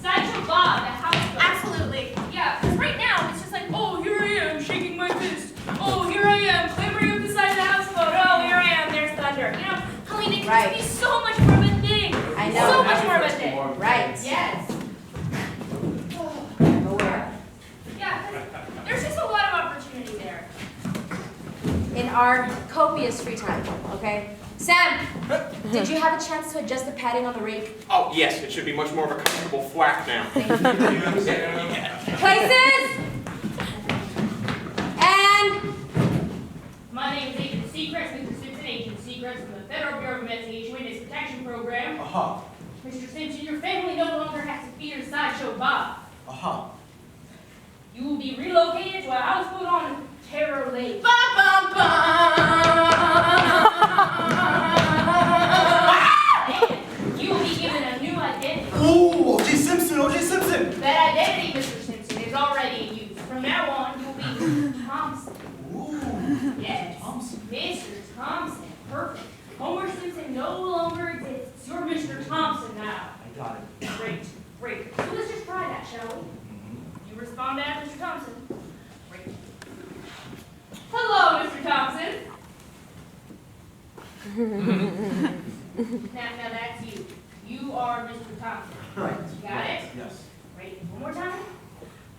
Sideshow Bob, the houseboat. Absolutely. Yeah, because right now it's just like, oh, here I am, shaking my fist. Oh, here I am, clambering up the side of the houseboat. Oh, here I am, there's thunder. You know, Colleen, it could Right. just be so much more of a thing. I know. So much more of a thing. Right. Yes. I'm aware. Yeah, 'cause there's just a lot of opportunity there. In our copious free time, okay? Sam, did you have a chance to adjust the padding on the rake? Oh, yes, it should be much more of a comfortable thwack now. Places! And My name is Agent Secrets, Mr. Simpson, Agent Secrets from the Federal Bureau of Investigation Witness Protection Program. Uh-huh. Mr. Simpson, your family no longer has to fear Sideshow Bob. Uh-huh. You will be relocated to a houseboat on Terror Lake. Bum, bum, bum. And you will be given a new identity. Ooh, O.J. Simpson, O.J. Simpson! That identity, Mr. Simpson, is already in use. From now on, you will be Mr. Thompson. Ooh. Yes, Thompson. Mr. Thompson. Perfect. Homer Simpson no longer exists. You're Mr. Thompson now. I got it. Great, great. So let's just try that, shall we? You respond back, Mr. Thompson. Great. Hello, Mr. Thompson. Now that's you. You are Mr. Thompson. Right. Got it? Yes. Great. One more time.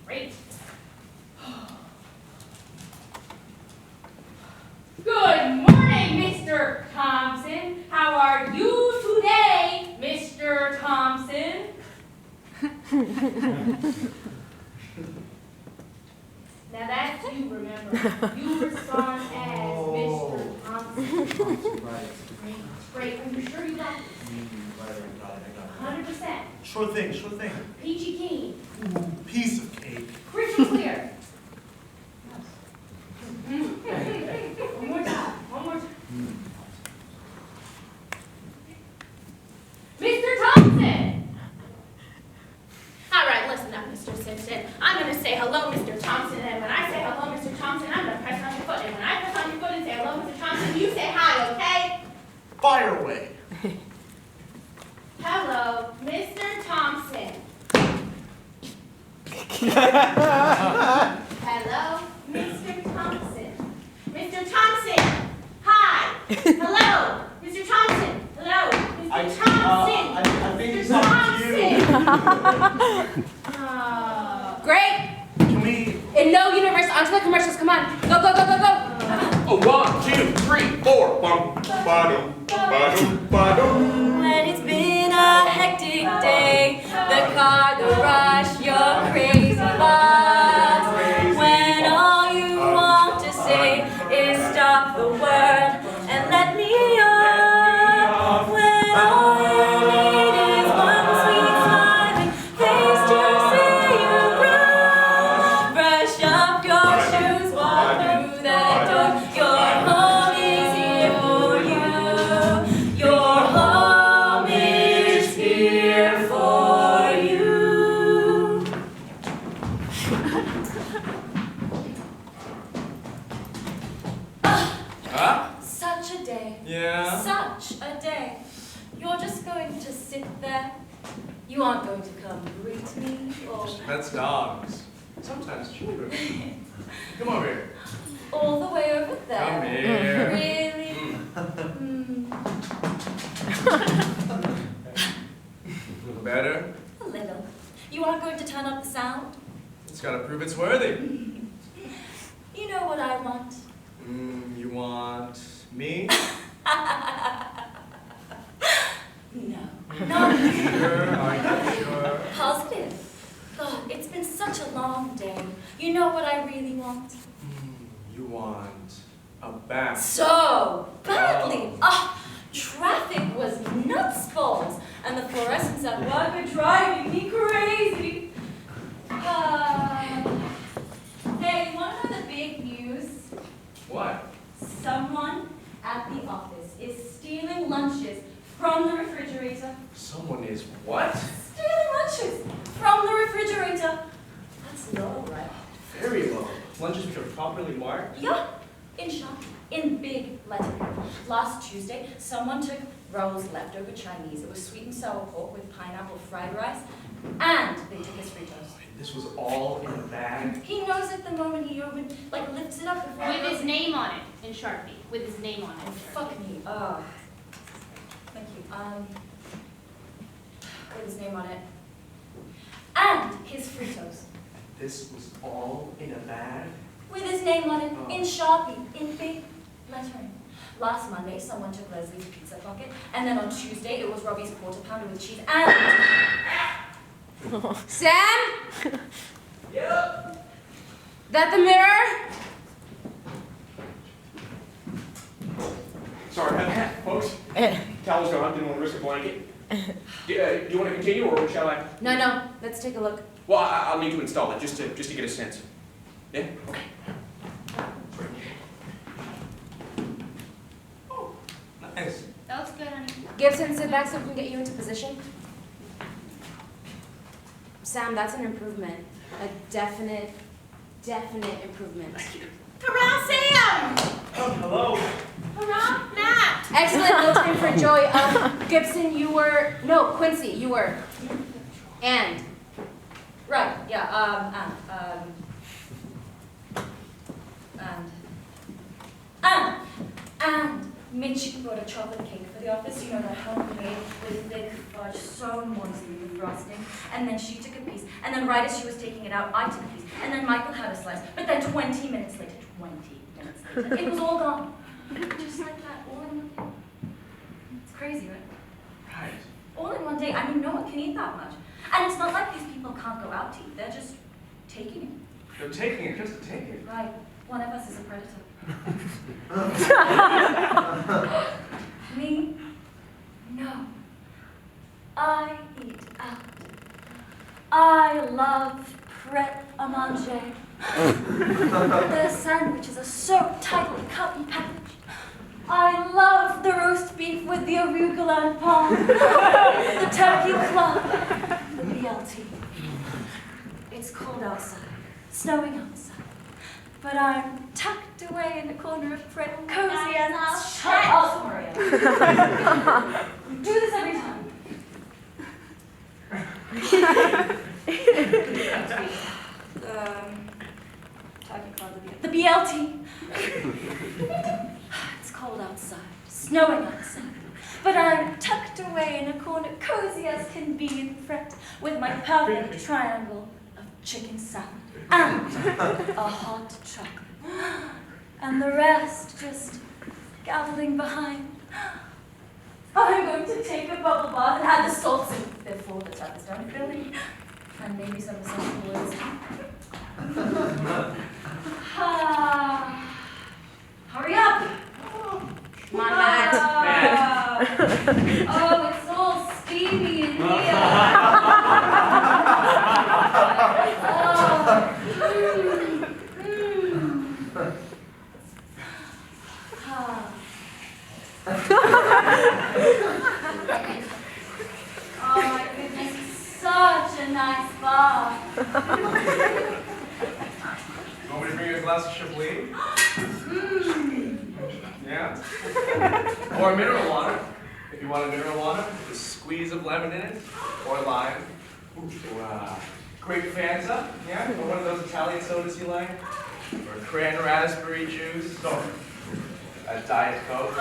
Great. Good morning, Mr. Thompson. How are you today, Mr. Thompson? Now that's you, remember. You respond as Mr. Thompson. Right. Great. Are you sure you got this? Right, I got it. 100%. Sure thing, sure thing. Peachy keen. Ooh, piece of cake. Crystal clear. One more time. One more time. Mr. Thompson! All right, listen up, Mr. Simpson. I'm going to say hello, Mr. Thompson, and when I say hello, Mr. Thompson, I'm going to press on your foot. And when I press on your foot and say hello, Mr. Thompson, you say hi, okay? Fire away. Hello, Mr. Thompson. Hello, Mr. Thompson. Mr. Thompson! Hi! Hello! Mr. Thompson! Hello! Mr. Thompson! I think Mr. it's up to you. Thompson! great! Can we... In no universe, onto the commercials. Come on. Go, go, go, go, go. Oh, 1, 2, 3, 4. Bum, ba-dum, ba-dum, ba-dum. When it's been a hectic day, the car, the rush, your crazy buzz. When all you want to say is stop the world and let me on. When all you need is one sweet smiling face to say you run. Brush up your shoes, walk through the door. Your home is here for you. Your home is here for you. Huh? Such a day. Yeah? Such a day. You're just going to sit there. You aren't going to come greet me or That's dogs. Sometimes children. Come over here. all the way over there. Come here. Really? A little better. A little. You aren't going to turn up the sound? It's gotta prove it's worthy. You know what I want. You want me? No. Not Sure, are you sure? positive. God, it's been such a long day. You know what I really want? You want a bath. So badly. Traffic was nuts balls, and the fluorescents at work are driving me crazy. Hey, you want to know the big news? What? Someone at the office is stealing lunches from the refrigerator. Someone is what? Stealing lunches from the refrigerator. That's low, right? Very low. Lunches which are properly marked? Yeah, in shop, in big lettering. Last Tuesday, someone took Raul's leftover Chinese. It was sweet and sour pork with pineapple fried rice, and they took his Fritos. This was all in a bag? He knows it the moment he lifts it up before With his name on it in Sharpie. With his name on it. Oh, fuck me. Thank you. With his name on it. And his Fritos. This was all in a bag? With his name on it, Oh. in Sharpie, in big lettering. Last Monday, someone took Leslie's pizza bucket, and then on Tuesday, it was Robbie's quarter pounder with cheese and... Sam? Yep. That the mirror? Sorry, folks. Towel's gone. Didn't want to risk a blanket. Do you want to continue, or shall I? No, let's take a look. Well, I'll need to install it just to get a sense. Yeah. Okay. Oh, nice. That looks good, honey. Gibson, sit back so we can get you into position. Sam, that's an improvement. A definite improvement. Hurrah, Sam! Oh, hello. Hurrah, Matt! Excellent, no time for joy. Gibson, you were, no, Quincy, you were. And. Right, yeah, and Mitch brought a chocolate cake for the office, you know, that homemade with thick fudge, so moist with the frosting. And then she took a piece, and then right as she was taking it out, I took a piece, and then Michael had a slice. But then 20 minutes later, it was all gone. Just like that, all in one day. It's crazy, right? Right. All in one day. I mean, no one can eat that much. And it's not like these people can't go out to eat. They're just taking it. They're taking it just to take it. Right. One of us is a predator. Me? No. I eat out. I love pret-a-manger. Their sandwiches are so tightly cut and packaged. I love the roast beef with the arugula and palm, the turkey club, the BLT. It's cold outside, snowing outside, but I'm tucked away in the corner of Fred, cozy and shut up, Maria. We do this every time. Turkey club, the BLT. It's cold outside, snowing outside, but I'm tucked away in a corner, cozy as can be in Fred, with my perfect triangle of chicken salad and a hot chocolate. and the rest just gathering behind. I'm going to take a bubble bath and have the salt soup before the tub is done filling, and maybe some essential oils. Hurry up! Come on, Matt. Oh, it's all steamy in here. Oh my goodness, such a nice bath. You want me to bring you a glass of Chablis? Yeah? Or mineral water. If you want a mineral water, with a squeeze of lemon in it, or lime. Or grape Fanta, yeah? Or one of those Italian sodas you like. Or cran raspberry juice. Or a Diet Coke.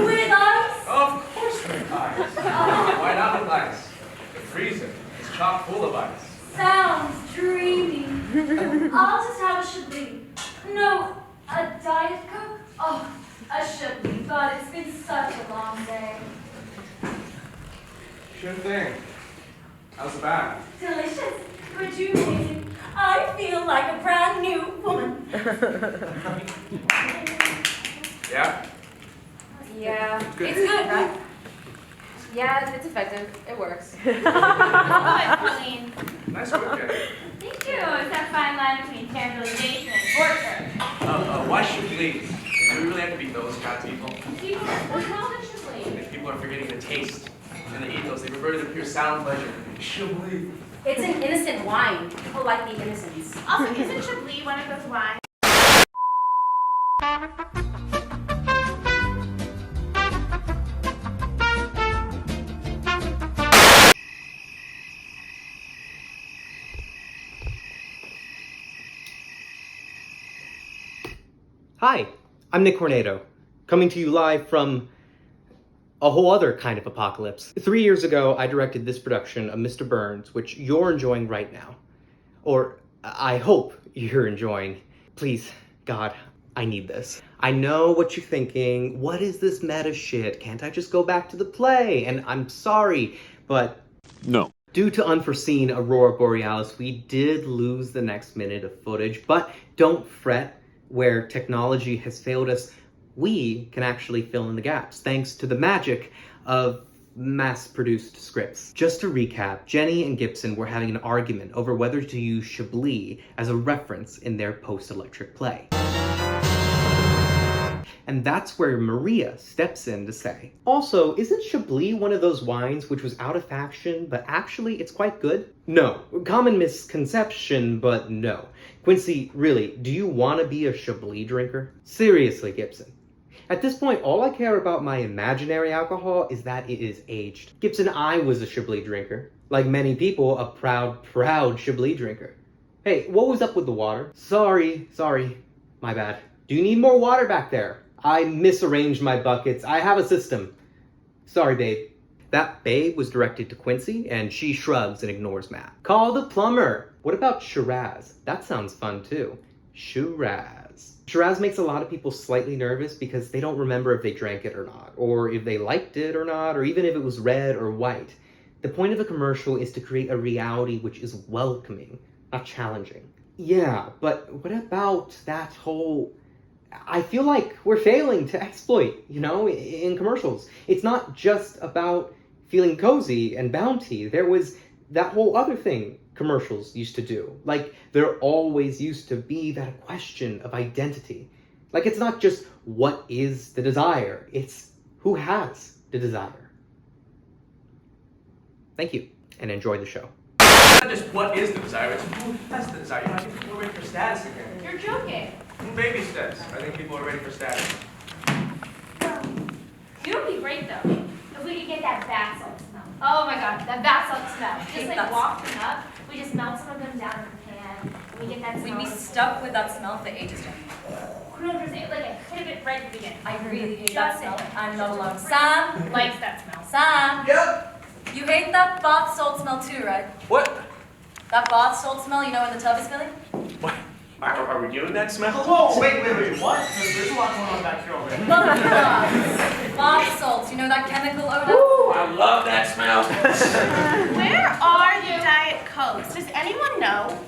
With ice? Of course with ice. Why not with ice? The freezer is chock full of ice. Sounds dreamy. I'll just have a Chablis. No, a Diet Coke? Oh, a Chablis, but it's been such a long day. Sure thing. How's the bath? Delicious, rejuvenating. I feel like a brand new woman. Yeah? Yeah. It's good. It's good, right? Yeah, it's effective. It works. Good, Colleen. Nice work, Jenny. Thank you. It's that fine line between characterization and torture. Why Chablis? Do we really have to be those kind of people? People, what's wrong with Chablis? If people are forgetting the taste and the ethos, they revert to the pure sound pleasure. Chablis. It's an innocent wine. People like the innocence. Also, isn't Chablis one of those wines? Hi, I'm Nick Cornado, coming to you live from a whole other kind of apocalypse. 3 years ago, I directed this production of Mr. Burns, which you're enjoying right now. Or, I hope you're enjoying. Please, God, I need this. I know what you're thinking. What is this meta shit? Can't I just go back to the play? And I'm sorry, but... No. Due to unforeseen Aurora Borealis, we did lose the next minute of footage, but don't fret. Where technology has failed us, we can actually fill in the gaps, thanks to the magic of mass-produced scripts. Just to recap, Jenny and Gibson were having an argument over whether to use Chablis as a reference in their post-electric play. And that's where Maria steps in to say, also, isn't Chablis one of those wines which was out of fashion, but actually it's quite good? No. Common misconception, but no. Quincy, really, do you want to be a Chablis drinker? Seriously, Gibson. At this point, all I care about my imaginary alcohol is that it is aged. Gibson, I was a Chablis drinker. Like many people, a proud Chablis drinker. Hey, what was up with the water? Sorry, my bad. Do you need more water back there? I misarranged my buckets. I have a system. Sorry, babe. That babe was directed to Quincy, and she shrugs and ignores Matt. Call the plumber. What about Shiraz? That sounds fun, too. Shiraz. Shiraz makes a lot of people slightly nervous because they don't remember if they drank it or not, or if they liked it or not, or even if it was red or white. The point of a commercial is to create a reality which is welcoming, not challenging. Yeah, but what about that whole... I feel like we're failing to exploit, in commercials. It's not just about feeling cozy and bounty. There was that whole other thing commercials used to do. Like, there always used to be that question of identity. Like, it's not just what is the desire, it's who has the desire. Thank you, and enjoy the show. It's not just what is the desire, it's who has the desire. I think people are ready for status again. You're joking. Baby steps. I think people are ready for status. It would be great though if we could get that bath salt smell. Oh my god, that bath salt smell. Just like wafting up, we just melt some of them down in the pan, and we get that smell. We'd be stuck with that smell for ages. 100%. Like I could have been right at the beginning. I really hate that smell. I'm not alone. Sam likes that smell. Sam. Yep. You hate that bath salt smell too, right? What? That bath salt smell, in the tub is filling? What? Are we doing that smell? Whoa, wait, what? There's a lot going on back here already. Bath salts, you know that chemical odor? Ooh, I love that smell. Where are the Diet Cokes? Does anyone know?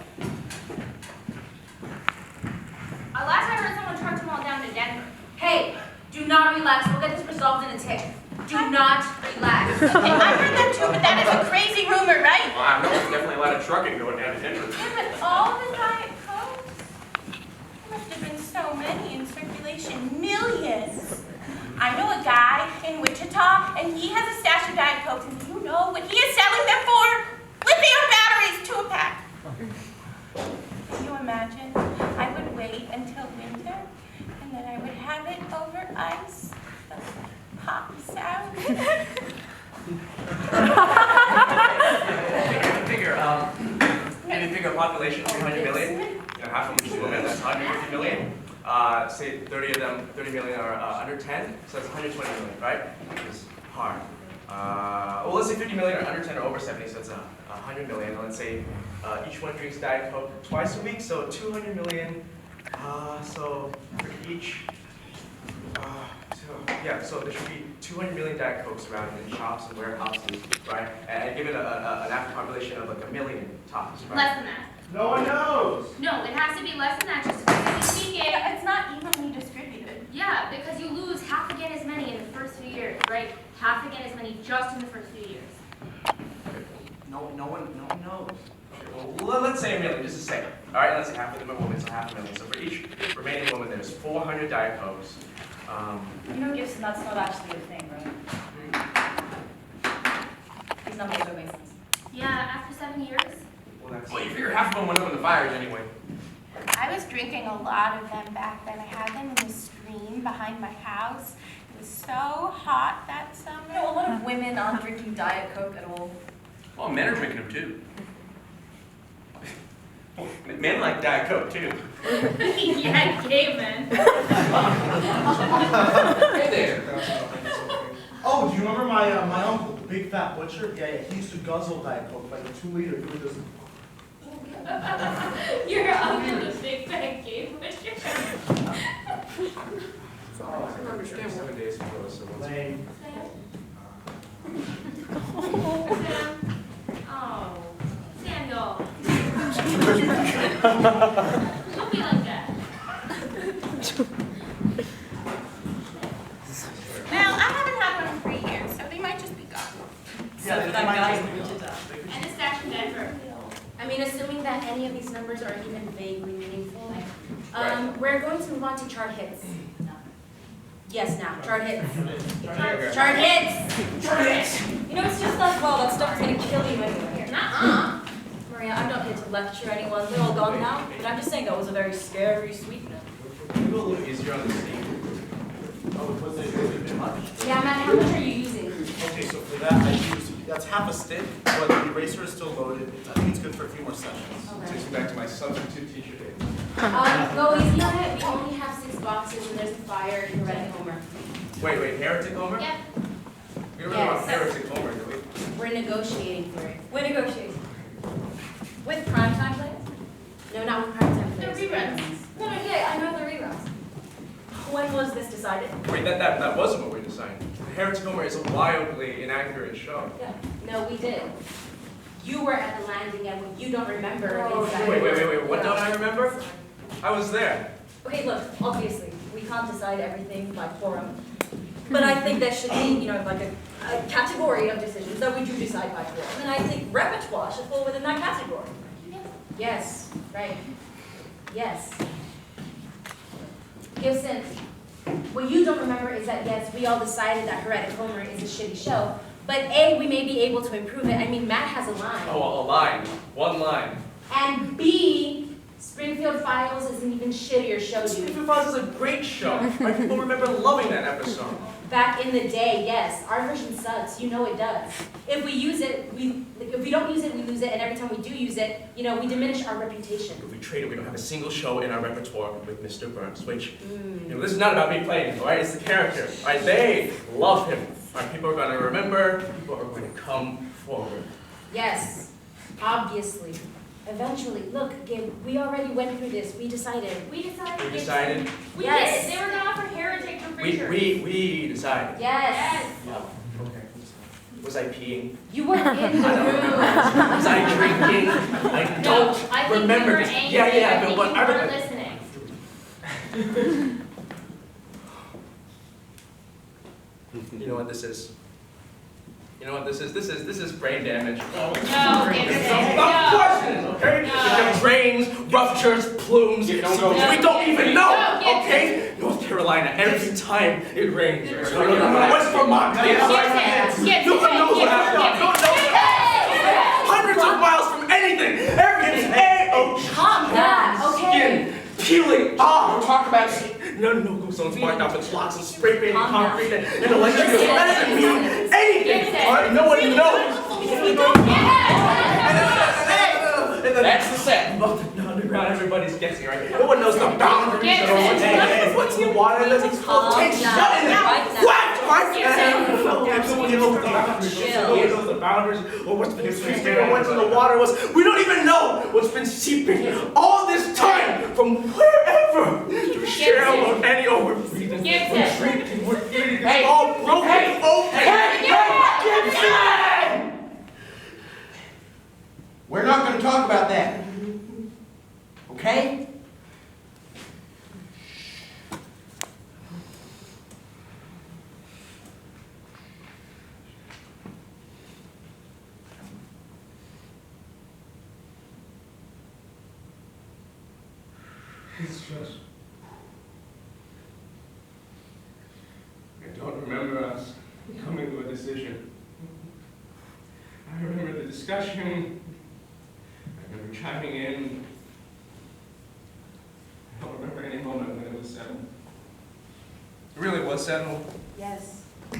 Last I heard, someone trucked them all down to Denver. Hey, do not relax. We'll get this resolved in a tick. Do not relax. Okay, I heard that too, but that is a crazy rumor, right? Well, I know there's definitely a lot of trucking going down to Denver. And with all the Diet Cokes, there must have been so many in circulation. Millions. I know a guy in Wichita, and he has a stash of Diet Cokes, and you know what he is selling them for? Lithium batteries, 2 a pack. Can you imagine? I would wait until winter, and then I would have it over ice. The pop sound. Figure, any figure population, 300 million? You know, half of them is women, that's 150 million. Say 30 of them, 30 million are under 10, so that's 120 million, right? It's hard. Well, let's say 50 million are under 10 or over 70, so it's 100 million. Let's say each one drinks Diet Coke twice a week, so 200 million. So for each, so there should be 200 million Diet Cokes around in shops and warehouses, right? And give it an active population of like 1 million tops, right? Less than that. No one knows. No, it has to be less than that, just statistically speaking. It's not evenly distributed. Yeah, because you lose half again as many in the first few years, right? Half again as many just in the first few years. No one knows. Okay, well, let's say 1 million, just to say. All right, let's say half of them are women, so 500,000. So for each remaining woman, there's 400 Diet Cokes. You know, Gibson, that's not actually a thing, right? These numbers don't make sense. Yeah, after 7 years. Well, you figure half of them went up in the fires anyway. I was drinking a lot of them back then. I had them in the stream behind my house. It was so hot that summer. You know, a lot of women aren't drinking Diet Coke at all. Oh, men are drinking them too. Men like Diet Coke too. Yeah, gay men. Hey there. Oh, do you remember my uncle, the big fat butcher? Yeah, he used to guzzle Diet Coke, like a 2-liter. He would just... Your uncle is big fat gay butcher. I don't understand 7 days ago, so what's Lame. Oh, Samuel. Don't be like that. Well, I haven't had one in 3 years, so they might just be gone. Yeah, that guy in Wichita. And a stash in Denver. I mean, assuming that any of these numbers are even vaguely meaningful, we're going to move on to chart hits. Yes, now, chart hits. Chart hits! Chart hits! You know, it's just like, well, that stuff's gonna kill you anyway. Nuh-uh. Maria, I'm not here to lecture anyone. They're all gone now. But I'm just saying that was a very scary sweetener. Can you go a little easier on the steam? Oh, was it really bit much? Yeah, Matt, how much are you using? Okay, so for that, I use, that's half a stick, but the eraser is still loaded. I think it's good for a few more sessions. Takes me back to my substitute teacher days. Go easy on it. We only have 6 boxes and there's a fire in the red Homer. Wait, Heretic Homer? Yeah. We don't know about Heretic Homer, do we? We're negotiating for it. We're negotiating. With primetime players? No, not with primetime The players. reruns. No, yeah, I know the reruns. When was this decided? Wait, that wasn't what we decided. Heretic Homer is a wildly inaccurate show. Yeah. No, we did. You were at the landing and what you don't remember is that... Wait, what don't I remember? I was there. Okay, look, obviously, we can't decide everything by quorum. But I think there should be, you know, like a category of decisions that we do decide by quorum. And I think repertoire should fall within that category. Yes, right. Yes. Gibson, what you don't remember is that, yes, we all decided that Heretic Homer is a shitty show. But A, we may be able to improve it. I mean, Matt has a line. Oh, a line. One line. And B, Springfield Files is an even shittier show, dude. Springfield Files is a great show. Right? People remember loving that episode. Back in the day, yes. Our version sucks. You know it does. If we use it, if we don't use it, we lose it. And every time we do use it, you know, we diminish our reputation. If we trade it, we don't have a single show in our repertoire with Mr. Burns, which, you know, this is not about me playing him, all right? It's the character, all right? They love him. All right, people are going to remember. People are going to come forward. Yes, obviously. Eventually, look, Gib, we already went through this. We decided. We decided. We decided. We Yes. did. They were gonna offer heritage for We preachers. decided. Yes. Yeah. Okay. Was I peeing? You weren't in the I don't remember. room. Was I drinking? I don't I think remember. you were this. angry. Yeah, I think but you I weren't remember. listening. You know what this is? You know what this is? This is brain damage. No, Of no. course it is, okay? No. There's brains, ruptures, plumes. You don't go we there. don't even know, No, Gibson. okay? North Carolina, every time it rains. Gibson. West Vermont, Gibson. no one knows what I've done. No one knows what I've done. Hundreds of miles from anything. Everything's Calm down, okay? skin peeling off. Talk about no, someone's marked off its blocks and spray painted Calm down. concrete and electric. That doesn't mean anything. Gibson. All right, no one knows. That's the set. Above the underground, everybody's guessing, right? No one knows the boundaries Gibson. or what's in the water. Let's explode. Calm Take down. shut in there. Right now. What? Right? Gibson. No one knows the boundaries. Chill. No one knows the boundaries or what's been existing or what's in the water. We don't even know what's been seeping all this time from wherever to share or any over breathing. Gibson. We're drinking. We're eating. It's all broken open. Gibson! We're not going to talk about that. Okay? It's just. I don't remember us coming to a decision. I remember the discussion. I remember chiming in. I don't remember any moment when it was settled. It really was settled. Yes. I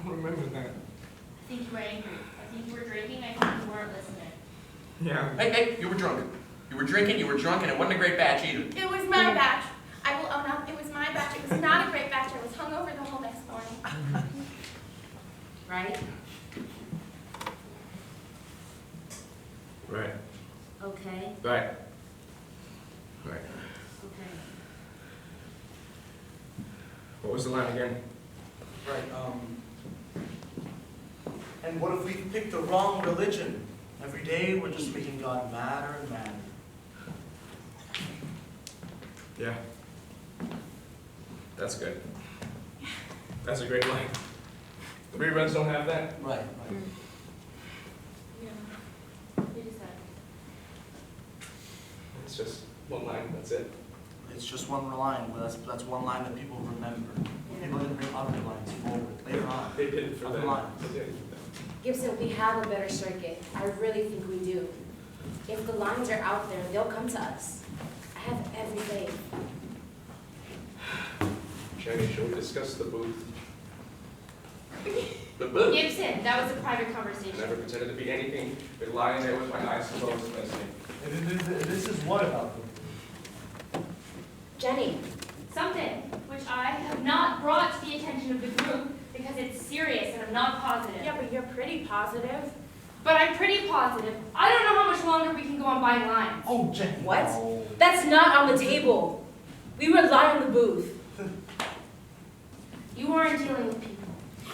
don't remember that. I think you were angry. I think you were drinking. I think you weren't listening. Yeah. Hey, you were drunk. You were drinking, you were drunk, and it wasn't a great batch either. It was my batch. I will own up. It was my batch. It was not a great batch. I was hungover the whole next morning. Right? Right. Okay. Right. Right. Okay. What was the line again? Right, and what if we pick the wrong religion? Every day we're just making God madder and madder. Yeah. That's good. That's a great line. The reruns don't have that? Right. Yeah. You decided. It's just one line, that's it. It's just one line, but that's one line that people remember. People didn't bring other lines forward later on. They did it for Other them. lines. They did it for them. Gibson, we have a better circuit. I really think we do. If the lines are out there, they'll come to us. I have every faith. Jenny, shall we discuss the booth? The booth? Gibson, that was a private I conversation. never pretended to be anything but lying there with my eyes closed listening. This is what about them? Jenny. Something which I have not brought to the attention of the group because it's serious and I'm not positive. Yeah, but you're pretty positive. But I'm pretty positive. I don't know how much longer we can go on buying lines. Oh, Jenny. What? No. That's not on the table. We rely on the booth. You aren't dealing with people.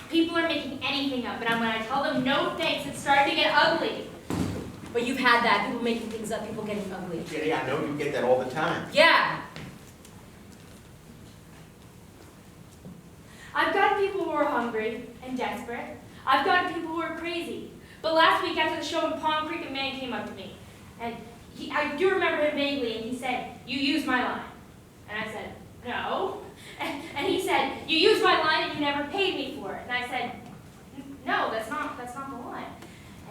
People are making anything up, and when I tell them no thanks, it's starting to get ugly. But you've had that. People making things up, people getting ugly. Jenny, I know you get that all the time. Yeah. I've got people who are hungry and desperate. I've got people who are crazy. But last week after the show in Palm Creek, a man came up to me. And I do remember him vaguely, and he said, "You used my line." And I said, "No." And he said, "You used my line and you never paid me for it." And I said, "No, that's not the line."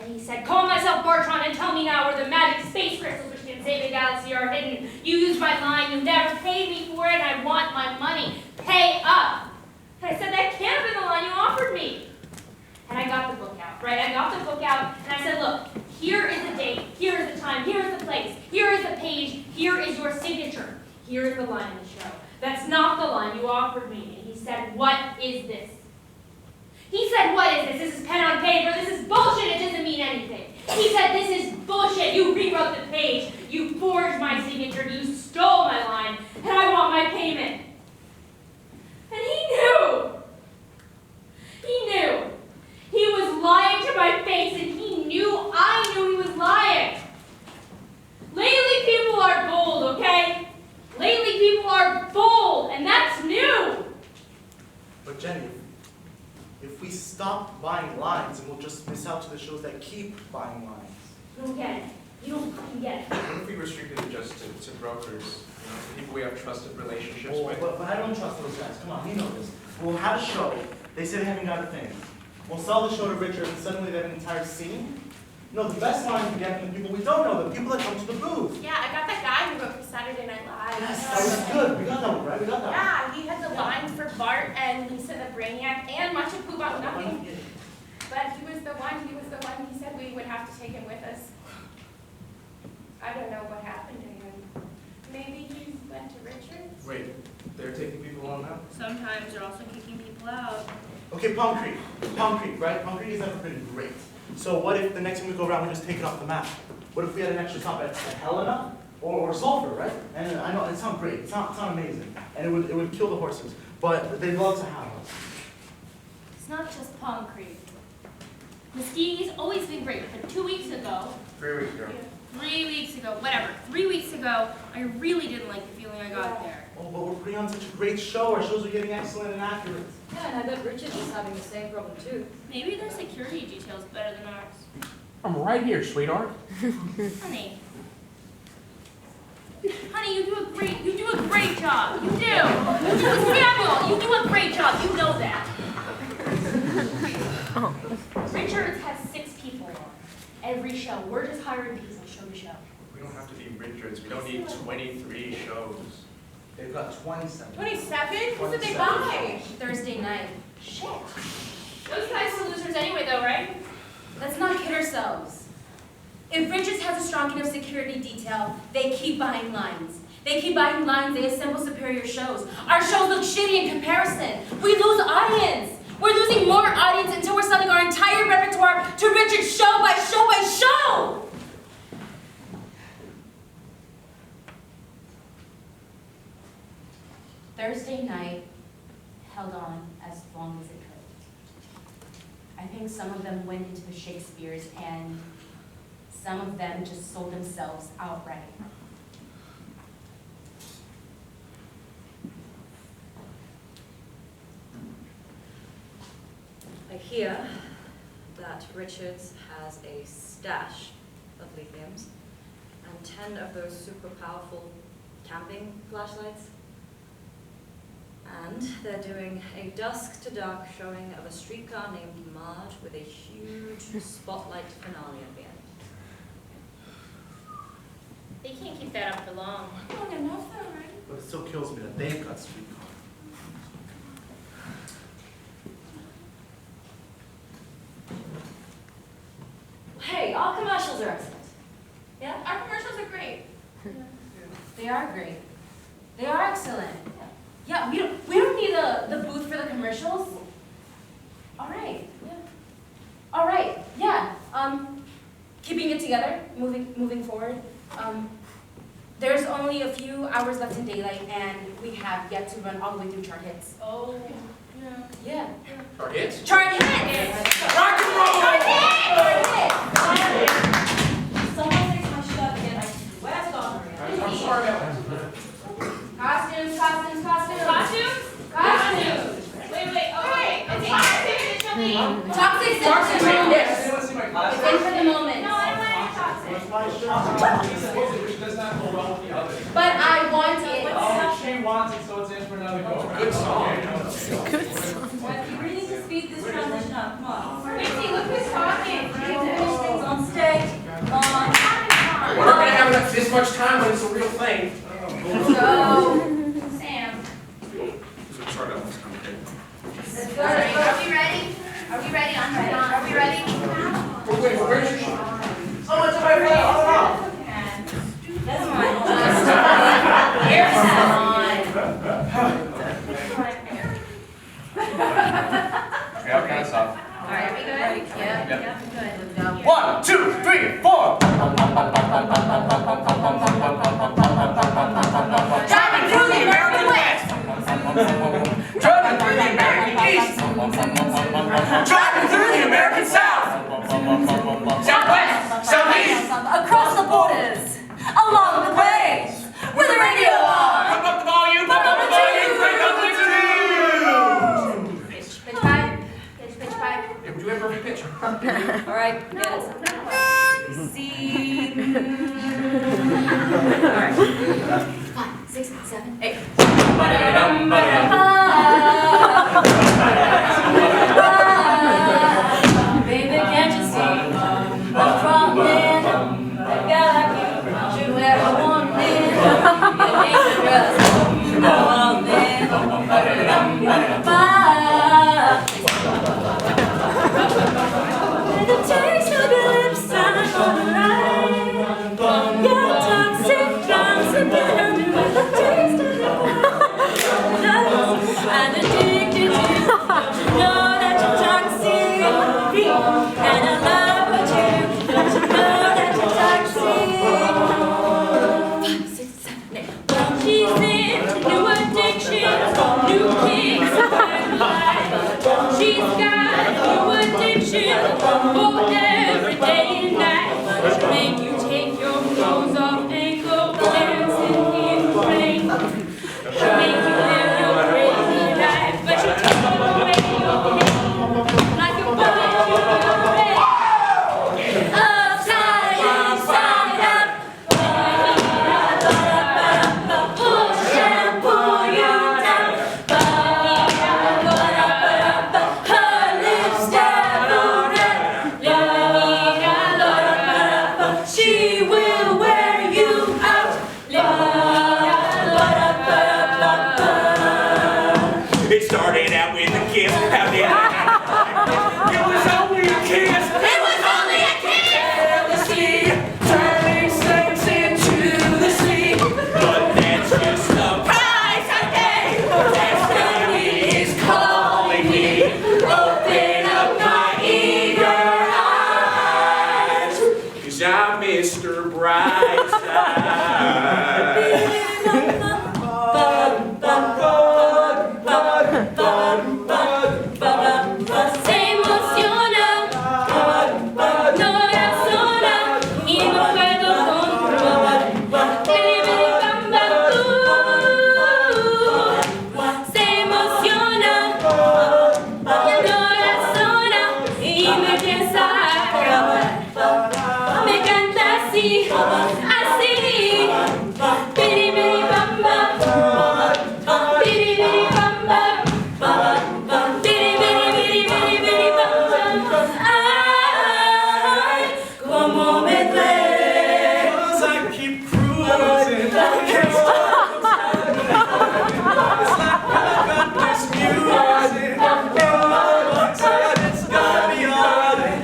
And he said, "Call myself Bartron and tell me now where the magic space crystals which can save the galaxy are hidden. You used my line, you never paid me for it, and I want my money. Pay up." And I said, "That can't have been the line you offered me." And I got the book out, right? I got the book out, and I said, "Look, here is the date, here is the time, here is the place, here is the page, here is your signature. Here is the line in the show. That's not the line you offered me." And he said, "What is this?" He said, what is this? This is pen on paper. This is bullshit. It doesn't mean anything. He said, this is bullshit. You rewrote the page. You forged my signature. You stole my line. And I want my payment. And he knew. He knew. He was lying to my face, and he knew I knew he was lying. Lately, people are bold, okay? Lately, people are bold, and that's new. But Jenny, if we stop buying lines, then we'll just miss out to the shows that keep buying lines. You don't get it. You don't fucking get it. What if we restricted it just to brokers, to people we have trusted relationships Oh, with? but I don't trust those guys. Come on, you know this. We'll have a show. They say they haven't got a thing. We'll sell the show to Richard, and suddenly they have an entire scene. No, the best lines we get from the people we don't know, the people that come to the booth. Yeah, I got that guy who wrote for Saturday Night Live. Yes, that was good. We got that one, right? We got that one. Yeah, he had the lines for Bart and Lisa the Brainiac and Much Ado About Nothing. But he was the one he said we would have to take him with us. I don't know what happened to him. Maybe he went to Richard's? Wait, they're taking people on now? Sometimes they're also kicking people out. Okay, Palm Creek, right? Palm Creek has never been great. So what if the next time we go around, we just take it off the map? What if we had an extra stop at Helena or Sulphur, right? And I know it sounds great, it's not amazing, and it would kill the horses, but they'd love to have us. It's not just Palm Creek. Muschege's always been great, but 2 weeks ago, 3 weeks ago. 3 weeks ago, whatever, 3 weeks ago, I really didn't like the feeling I got there. Oh, but we're putting on such a great show. Our shows are getting excellent and accurate. Yeah, and I bet Richard is having the same problem too. Maybe their security detail's better than ours. I'm right here, sweetheart. Honey. Honey, you do a great job. You do. Samuel, you do a great job. You know that. Richards has 6 people on every show. We're just hiring people show to show. We don't have to be Richards. We don't need 23 shows. They've got 27. 27? Who did they buy? Thursday night. Shit. Those guys are losers anyway, though, right? Let's not kid ourselves. If Richards has a strong enough security detail, they keep buying lines. They keep buying lines, they assemble superior shows. Our shows look shitty in comparison. We lose audience. We're losing more audience until we're selling our entire repertoire to Richards show by show by show! Thursday night held on as long as it could. I think some of them went into the Shakespeare's and some of them just sold themselves outright. I hear that Richards has a stash of lithiums and 10 of those super powerful camping flashlights. And they're doing a dusk-to-dark showing of a streetcar named Marge with a huge spotlight finale at the end. They can't keep that up for long. Long enough, though, right? But it still kills me that they've got streetcar. Hey, all commercials are excellent. Yeah, our commercials are great. They are great. They are excellent. Yeah, we don't need the booth for the commercials. All right. Yeah. All right. Yeah. Keeping it together, moving forward. There's only a few hours left in daylight, and we have yet to run all the way through chart hits. Oh. Yeah. Chart hits? Chart hits. Rock and roll! Chart hits. Someone fix my shit up again. Where's Dawn Maria? I'm sorry about that. Costumes. Wait. Oh, wait. Okay, costumes. Toxic Toxic yes. Anyone see my class? It's in for the moment. No, I don't want toxic. Where's my shirt? Which does not go well with the others. But I want it. Oh, she wants it, so it's in for another go. Good song. We need to speed this transition up. Come on. Wait, look who's talking. Finish things on stage. On. We're not gonna have this much time when it's a real thing. So, Sam. There's a chart elements coming in. All right, are we ready? Are we ready? I'm ready. Are we ready? Oh, wait, where's your sheet? Oh, it's my fault. Oh, That's mine. Here's mine. Okay, I'll count us off. right, get it. See. Alright. 5, 6, 7, 8. Baby, can't you see? I'm crawling. A guy like you should wear a warning. You need to dress. The taste of your lips, I'm alright. Your toxic drums have been under the taste of your lips. I'm addicted to you. Don't you know that you're toxic? And I love what you do. Don't you know that you're toxic? 5, 6, 7, 8. Well, she's into new addictions, new kicks, and life. She's got a new addiction for every day and night. She'll make you take your clothes off and go dancing in the rain. She'll make you live your crazy life, but she'll take away your pain like a bullet to your brain. Upside, inside out. Push and pull you down. Her lips stab red. She will wear you out. It started out with a kiss. How did it happen? It was only a kiss. It was only a kiss. The sea, turning saints into the sea. But that's just the price I pay. Destiny is calling me. Open up my eager eyes. 'Cause I'm Mr. Brightside. Se emociona, no razona y no puedo controlar. Se emociona, no razona y me empieza a acabar. Me canta así, así. Piribiribamba, piribiribamba. Ay, como me duele. 'Cause I keep cruising. Can't stop. It's like I got this music. It's gonna be alright.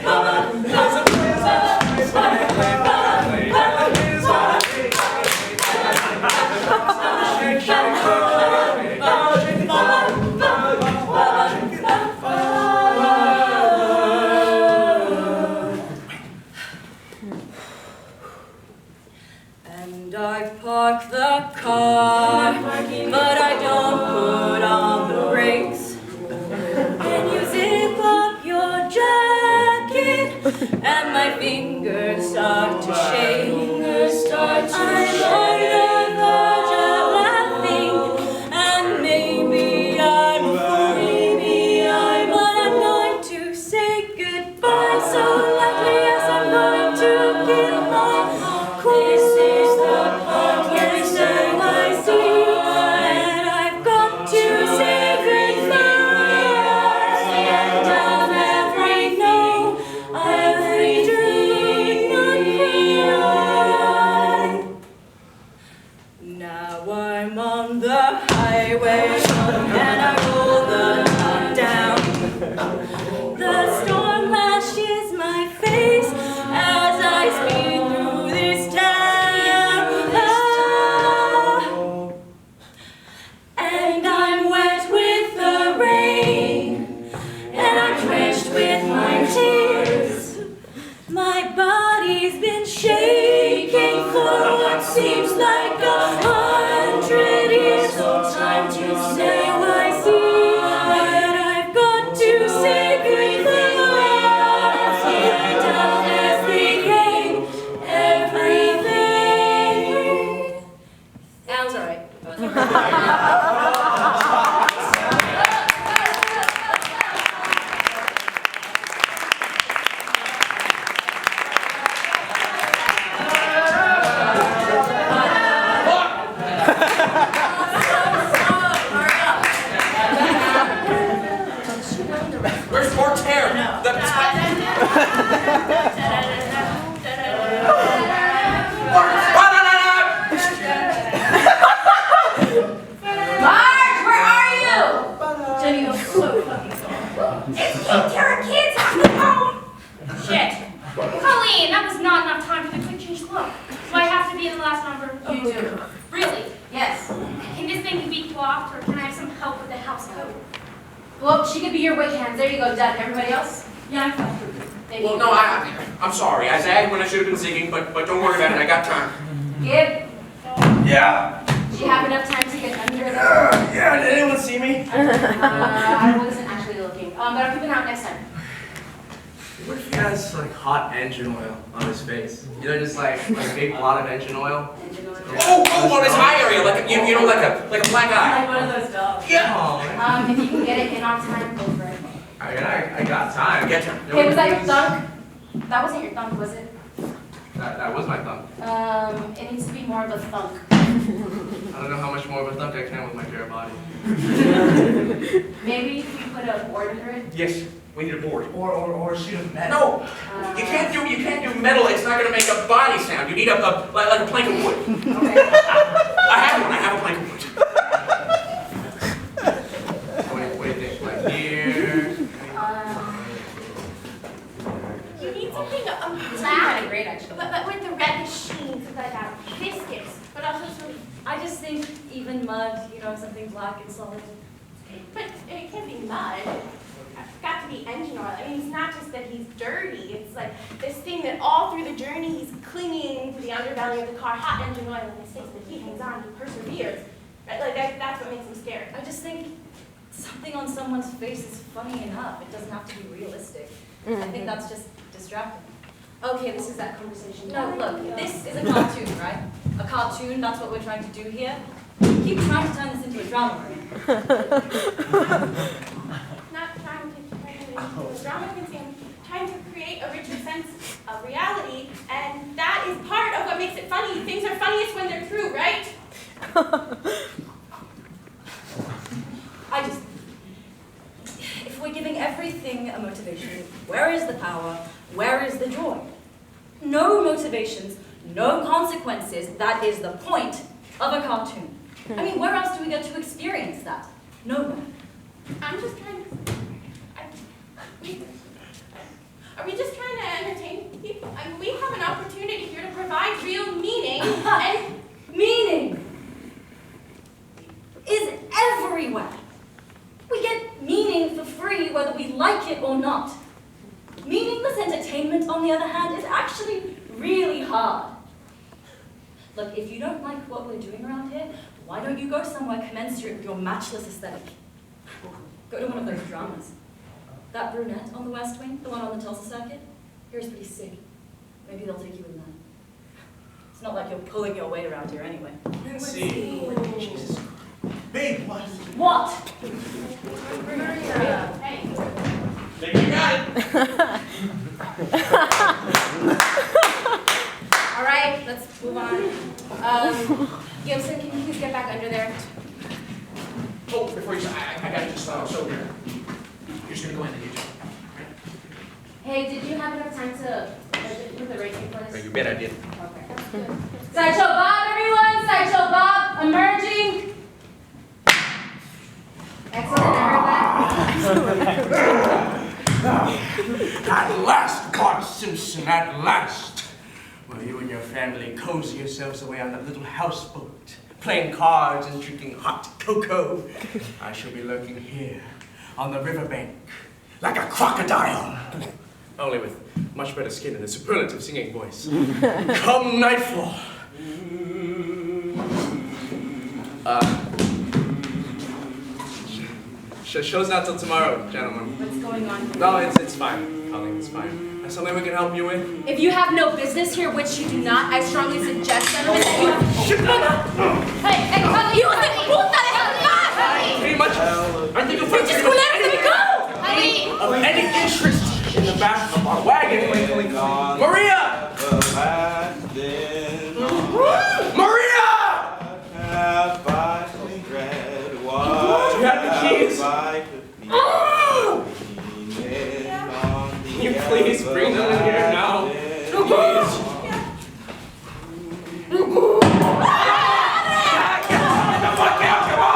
There's a place I play. Here's what I think. Shake, shake, And I park the car, but I don't put on the brakes. Then you zip up your jacket, and my fingers start to shake. I'm on the verge of laughing, and maybe I'm a fool, but I'm going to say goodbye so lightly as I'm going to get my cool. This is the part where I see, and I've got to say goodbye. And of every no, every dream I cry. Now I'm on the highway, and I roll the top down. The storm lashes my face as I speed through this town. And I'm wet with the rain, and I'm drenched with my tears. My body's been shaking for what seems like 100 years. So time to say I see, but I've got to say goodbye. And I'll just became everything. Sounds alright. something can be coiffed, or can I have some help with the house coat? Well, she could be your wig hands. There you go, Dad. Everybody else? Yeah, I'm fine. Thank Well, you. no, I'm sorry. I zagged when I should have been singing, but don't worry about it. I got time. Gib, Yeah. did you have enough time to get under there? Yeah, did anyone see me? I wasn't actually looking. But I'll keep an eye out next time. What if he has like hot engine oil on his face? You know, just like a big blot of engine oil. Oh, on his eye area, like you know, like a black eye. Like one of those dogs. Yeah. If you can get it in on time, go for it. I got time. Get time. Hey, was that your thunk? That wasn't your thunk, was it? That was my thumb. It needs to be more of a thunk. I don't know how much more of a thump I can with my bare body. Maybe if we put a board under it. Yes, we need a board. Or a sheet of metal. No, you can't do metal. It's not gonna make a body sound. You need like a plank of wood. Okay. I have one. I have a plank of wood. What do you think? Like here? You need something Kind of great, actually. but with the red machines that got biscuits, but also some. I just think even mud, something black and solid. But it can't be mud. It's got to be engine oil. I mean, it's not just that he's dirty. It's like this thing that all through the journey he's clinging to the underbelly of the car. Hot engine oil in his face, but he hangs on. He perseveres. Right? Like that's what makes him scared. I just think something on someone's face is funny enough. It doesn't have to be realistic. I think that's just distracting. Okay, this is that conversation. No, look, this is a cartoon, right? A cartoon, that's what we're trying to do here. You keep trying to turn this into a drama, Maria. Not trying to turn it into a drama concern, trying to create a richer sense of reality, and that is part of what makes it funny. Things are funniest when they're true, right? If we're giving everything a motivation, where is the power? Where is the joy? No motivations, no consequences. That is the point of a cartoon. I mean, where else do we get to experience that? Nowhere. I'm just trying to. Are we just trying to entertain people? I mean, we have an opportunity here to provide real meaning and. Meaning is everywhere. We get meaning for free whether we like it or not. Meaningless entertainment, on the other hand, is actually really hard. Look, if you don't like what we're doing around here, why don't you go somewhere commensurate with your matchless aesthetic? Go to one of those dramas. That brunette on the West Wing, the one on the Tulsa circuit, here's pretty sick. Maybe they'll take you in there. It's not like you're pulling your weight around here anyway. See. Jesus. Babe, what? What? Hey. Think you got it. All right, let's move on. Gibson, can you please get back under there? Oh, before you say, I got to just so here. You're just gonna go in and get you. Hey, did you have enough time to put the racing for this? You bet I did. Okay. Sideshow Bob, everyone! Sideshow Bob, emerging! Excellent, I heard that. At last, Clark Simpson, at last. Well, you and your family cozy yourselves away on that little houseboat, playing cards and drinking hot cocoa. I shall be lurking here, on the riverbank, like a crocodile. Only with much better skin and a superlative singing voice. Come nightfall. Show's not till tomorrow, gentlemen. What's going on? No, it's fine, Colleen, it's fine. There's something we can help you with? If you have no business here, which you do not, I strongly suggest, gentlemen, that you... Hey, Colleen! ¡Hijo de puta, déjame más! Pretty much, I think you'll ¡Pinches culeros, let me go! Honey! of any interest in the back of our wagon. Maria! Maria! Do you have the keys? Can you please bring them in here now? Please. Get the fuck out, come on!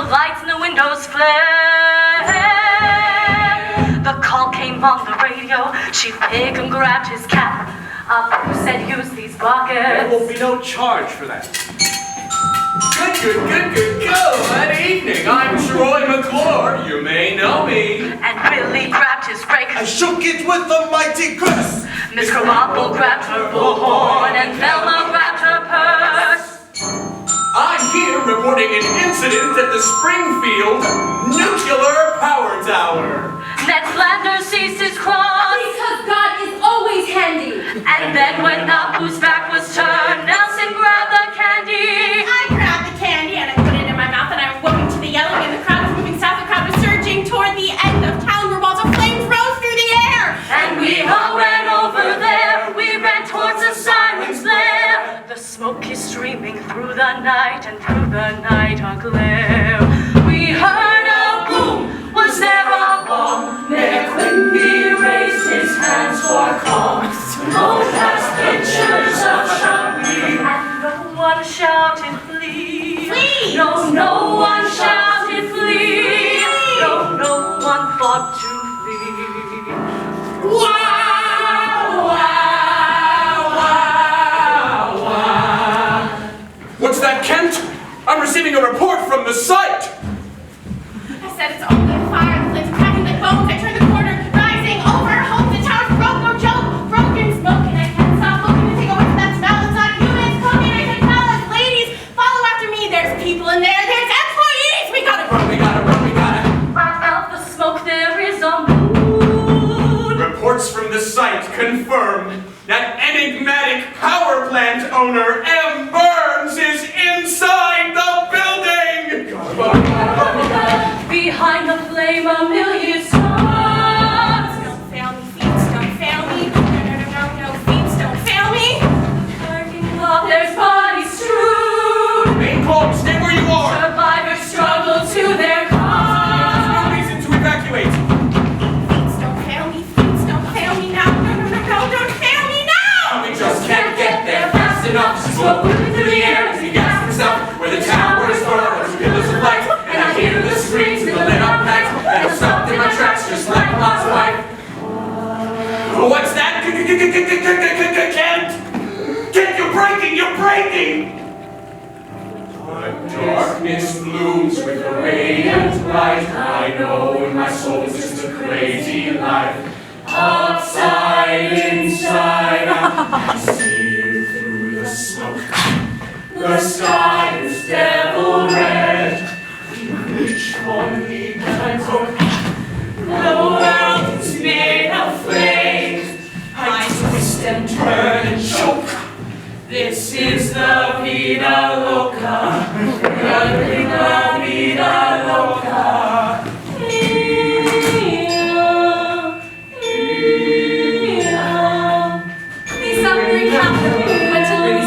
the lights in the windows flare. The call came on the radio. Chief Pig grabbed his cap. Who said use these buckets? There will be no charge for that. Good. Good evening. I'm Troy McClure. You may know me. And Billy grabbed his rake. I shook it with a mighty curse. Miss Krabappel grabbed her bullhorn, and Velma grabbed her purse. I'm here reporting an incident at the Springfield Nuclear Power Tower. Ned Flanders seized his cross. Because God is always handy. And then when Apu's back was turned, Nelson grabbed the candy. I grabbed the candy and I put it in my mouth and I was looking to the yelling and the crowd was moving south. The crowd was surging toward the end of town where walls of flames rose through the air. And we all ran over there. We ran towards the siren's lair. The smoke is streaming through the night and through the night a glare. We heard a boom. Was there a bomb? Mayor Quimby raised his hands for calm. Smoke has pictures of Champy. And no one shouted flee. Flee! No one shouted flee. No one thought to flee. What's that, Kent? I'm receiving a report from the site. I said it's only a fire. The flames are cracking like bones. I turned the corner, rising over. Hope the tower broke, no joke. Broken smoke, and I can't stop looking to take a whiff of that smell. It's not humans cooking. I said, fellas, ladies, follow after me. There's people in there. There's employees. We gotta run. Out the smoke there is a moon. Reports from the site confirm that enigmatic power plant owner M. Burns is inside the building! Behind the flame a million stars. Don't fail me, fiends, don't fail me. No, fiends, don't fail me. Parking lot, there's bodies strewn. Main call, stay where you are! Survivors struggle to their There's cars. no reason to evacuate! Fiends, don't fail me. Fiends, don't fail me now. No, don't fail me now. We just can't get there fast enough. Smoke whipping through the air as he gasps himself. Where the towers are, there's pillars of light. And I hear the screams in the lit up night. And I'm stopped in my tracks just like Lot's wife. What's that? Kent, you're breaking! Darkness blooms with a radiant light. I know in my soul this is a crazy life. Outside, inside, I see you through the smoke. The sky is devil red. Which one need I cook? The world is made of flames. I twist and turn and choke. This is the vida loca. The vida loca. The submarine captain went to Louis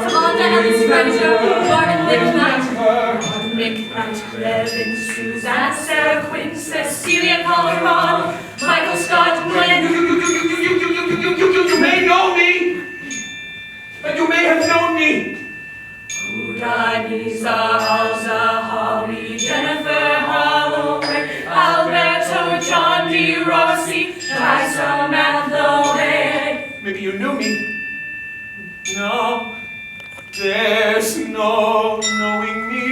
Commander Ellis Fraser, Martin McKnight, Levin, Suzanne, Sarah Quinn, Cecilia Calderon, Michael Scott, Glenn. You may know me! But you may have known me! Lisa, Alza, Holly, Jennifer, Holloway, Alberto, John D. Rossi, Samantha Wade. Maybe you knew me. No, there's no knowing me.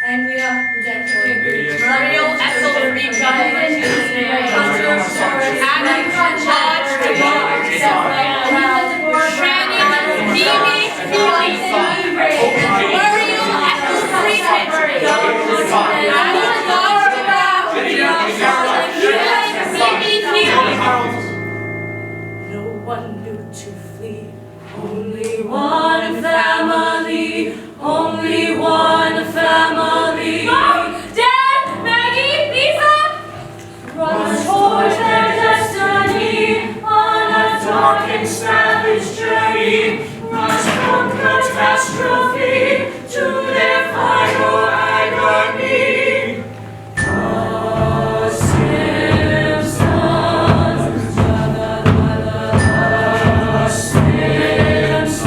And we are projecting Muriel Essel, Rika, Hunter, Adam, Lodge, Shannon, Mimi, Muriel Essel, no one knew to flee. Only one family. Only one family. Mom, Dad, Maggie, Lisa, run towards their destiny on a dark and savage journey. Rush from catastrophe to their final agony. The Simpsons. The Simpsons.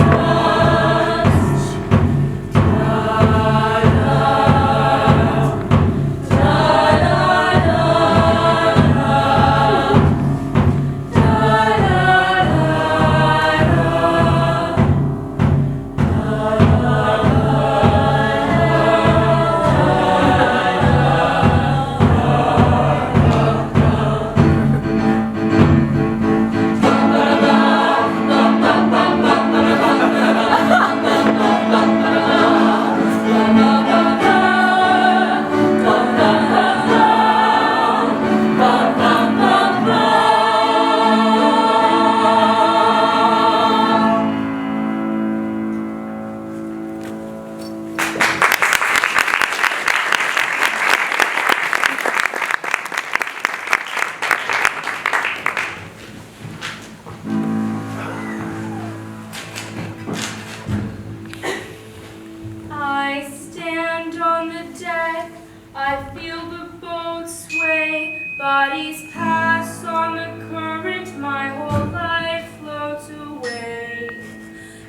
I stand on the deck, I feel the boat sway, bodies pass on the current, my whole life floats away.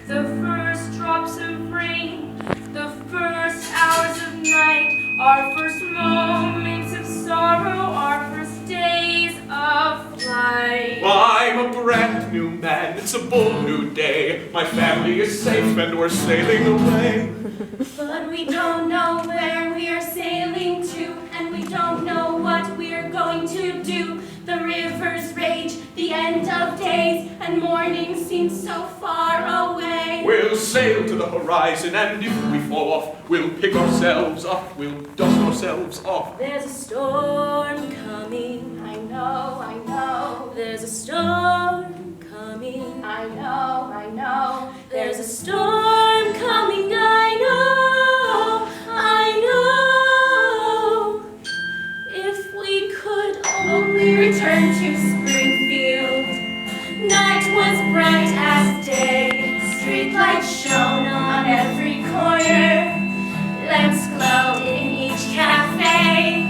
The first drops of rain, the first hours of night, our first moments of sorrow, our first days of flight. I'm a brand new man, it's a bold new day. My family is safe and we're sailing away. But we don't know where we are sailing to, and we don't know what we're going to do. The rivers rage, the end of days, and morning seems so far away. We'll sail to the horizon, and if we fall off, we'll pick ourselves up, we'll dust ourselves off. There's a storm coming. I know. There's a storm coming. I know. There's a storm coming. I know. If we could only return to Springfield. Night was bright as day. Streetlights shone on every corner. Lamps glowed in each cafe.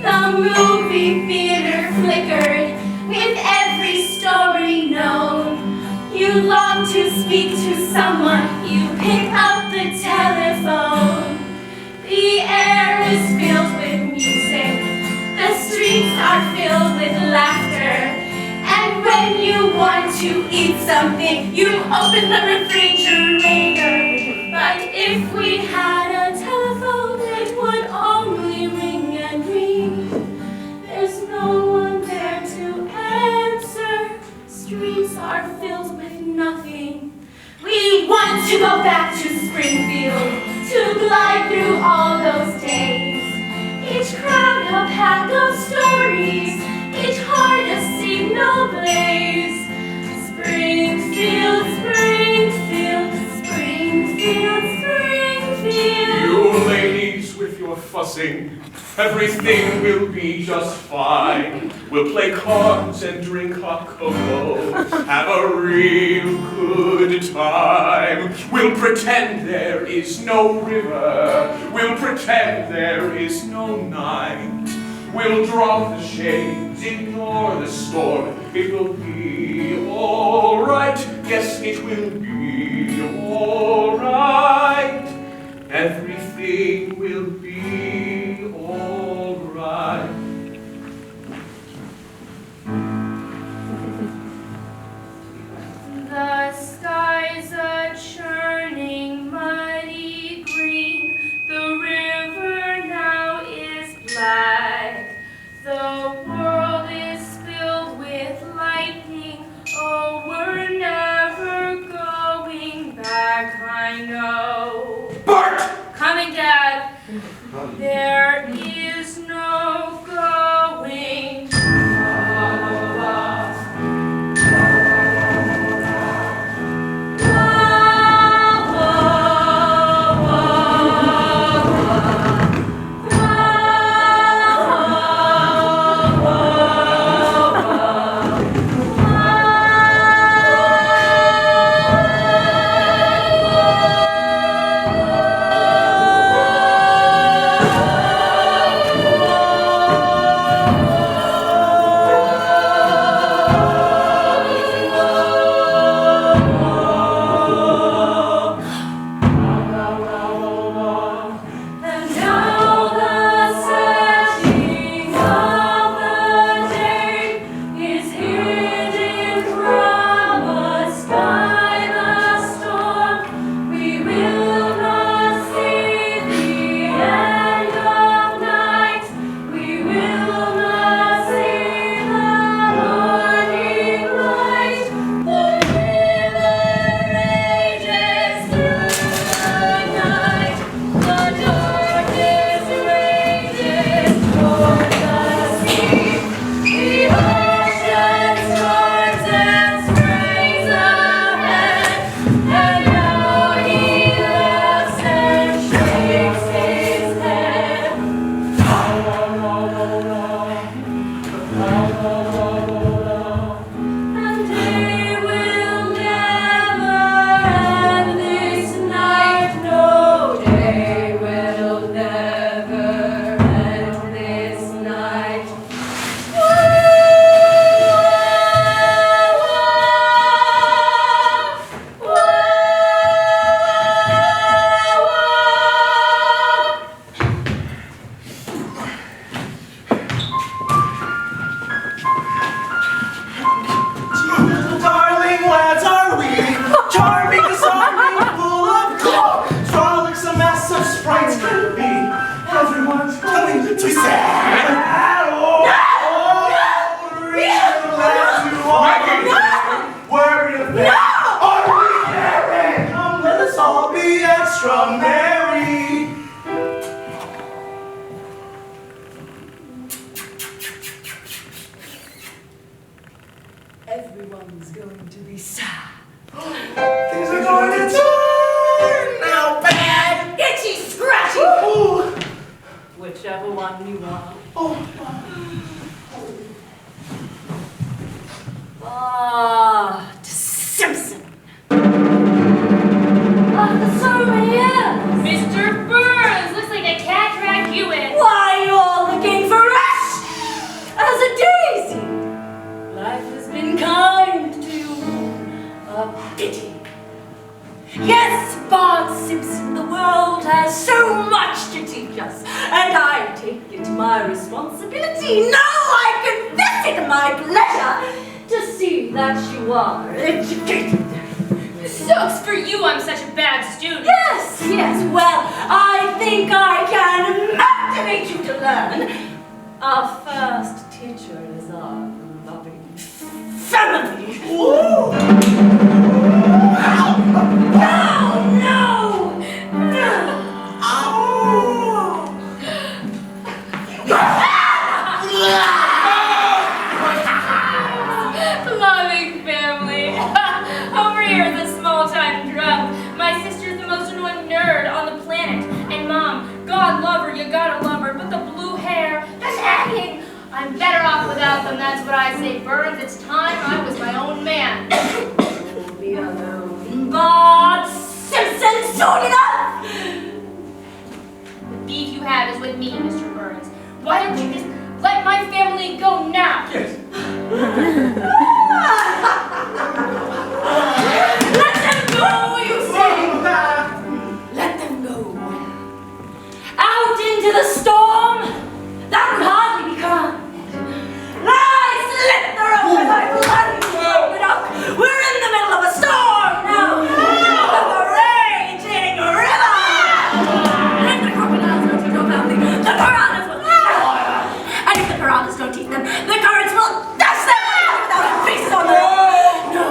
The movie theater flickered with every story known. You long to speak to someone, you pick up the telephone. The air is filled with music, the streets are filled with laughter. And when you want to eat something, you open the refrigerator. But if we had a telephone, it would only ring and ring. There's no one there to answer. Streets are filled with nothing. We want to go back to Springfield, to glide through all those days. Each crowd a pack of stories, each heart a signal blaze. Springfield, Springfield, Springfield, Springfield. You ladies with your fussing, everything will be just fine. We'll play cards and drink hot cocoa, have a real good time. We'll pretend there is no river, we'll pretend there is no night. We'll drop the shades, ignore the storm, it will be all right. Yes, it will be all right. Everything will be all right. The sky's a churning, muddy green. The river now is black. The world is filled with lightning. Oh, we're never going back, I know. Bart! Coming, Dad. Bart Simpson. After so many years. Mr. Burns, looks like a cat dragged you in. Why, you're looking fresh as a daisy. Life has been kind to you. A pity. Yes, Bart Simpson, the world has so much to teach us, and I take it my responsibility. No, I confess it my pleasure to see that you are educated. Sucks for you I'm such a bad student. Yes, well, I think I can motivate you to learn. Our first teacher is our loving family. Loving family. Over here is a small-time drunk. My sister's the most annoying nerd on the planet. And Mom, God love her, you gotta love her, but the blue hair, that's hacking. I'm better off without them, that's what I say. Burns, it's time I was my own man. Be alone, Bart Simpson, soon enough! The beef you have is with me, Mr. Burns. Why don't you just let my family go now? Yes. Let them go, you say! Let them go. Out into the storm, that would hardly be kind. I slit the rope as I plunged it up. We're in the middle of a storm now. Of a raging river. And the crocodiles don't eat your family. The piranhas will. And if the piranhas don't eat them, the currents will dash them without a piece on them. No.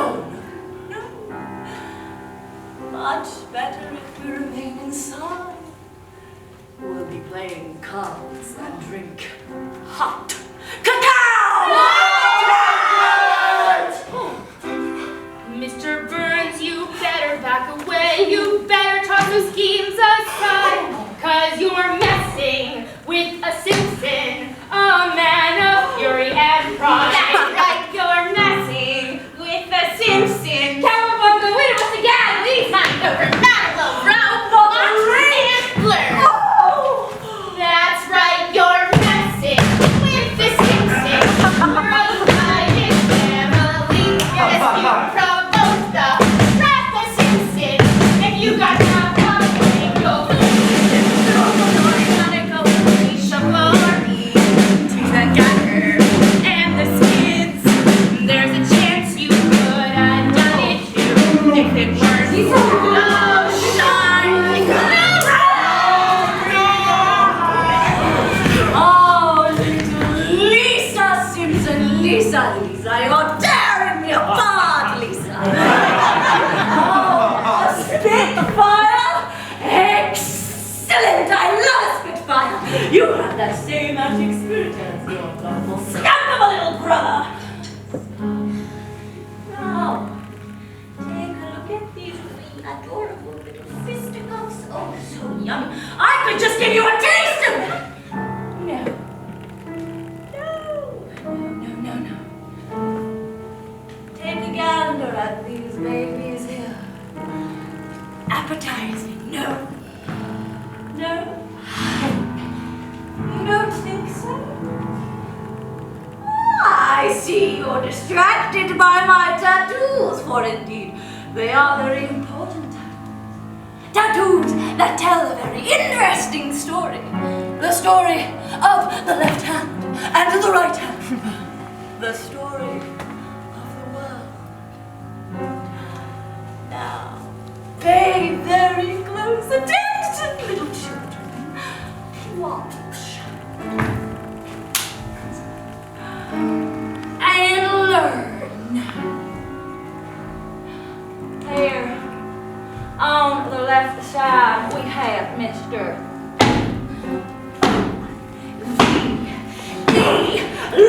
Much better if we remain inside. We'll be playing cards and drink hot cacao! Mr. Burns, you better back away. You better toss those schemes aside. 'Cause you're messing with a Simpson, a man of fury and pride. That's right, you're messing with a Simpson. Cowabunga, wait a minute again. Leave mine over, not a low row. And blur. That's right, you're messing with the Simpson. Provided family. Yes, you provoke the wrath of Simpson. If you got that following, you'll there's a chance you could have done it too if it weren't so shiny. Oh, little Lisa Simpson, Lisa, you're tearing me apart, Lisa. Oh, a Spitfire? Excellent, I love a Spitfire. You have that same magic spirit as your thoughtful scamp of a little brother. Now, take a look at these wee adorable little fisticuffs. Oh, so yummy. I could just give you a taste of them. No. Take a gander at these babies here. Appetizing, no. You don't think so? I see you're distracted by my tattoos, for indeed they are very important tattoos that tell a very interesting story. The story of the left hand and the right hand. The story of the world. Now, pay very close attention, little children. Watch. And learn. Here, on the left side, we have Mr. The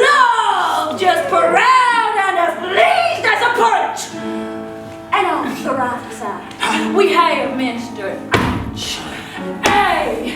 Loeb, just proud and as pleased as a punch. And on the right side, we have Mr. H-A-T-E-R.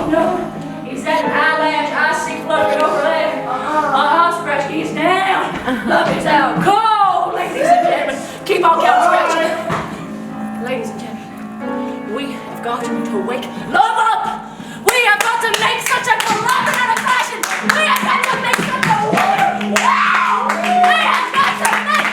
no, he's that eyelash I see floating over there. My heart scratch is down. Love is out cold, ladies and gentlemen. Keep on counting scratching. Ladies and gentlemen, we have got to wake love up. We have got to make such a corrupt out of fashion. We have got to make such a woman. Wow! We have got to make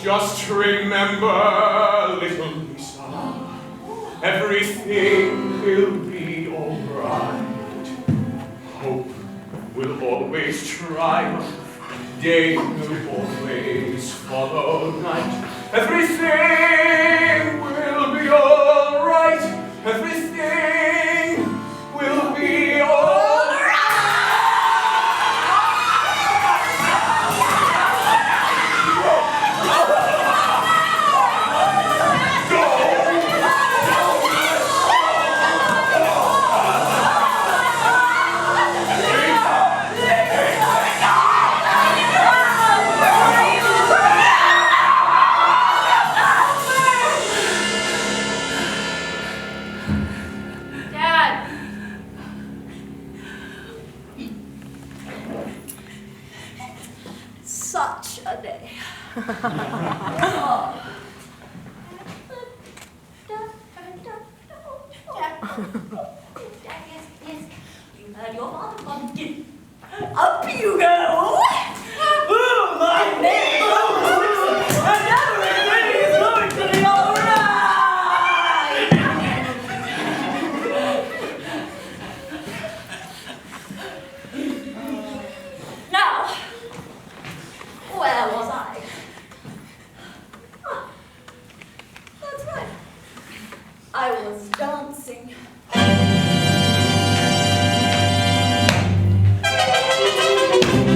Just remember, little Lisa, everything will be alright. Hope will always triumph, day will always follow night. Everything will be alright, everything will be alright. Such a day. Yes. You heard your father, Pumpkin. Up you go! Ooh, my name! And everything is going to be alright! Now, where was I? Ah, that's right. I was dancing. Thank you.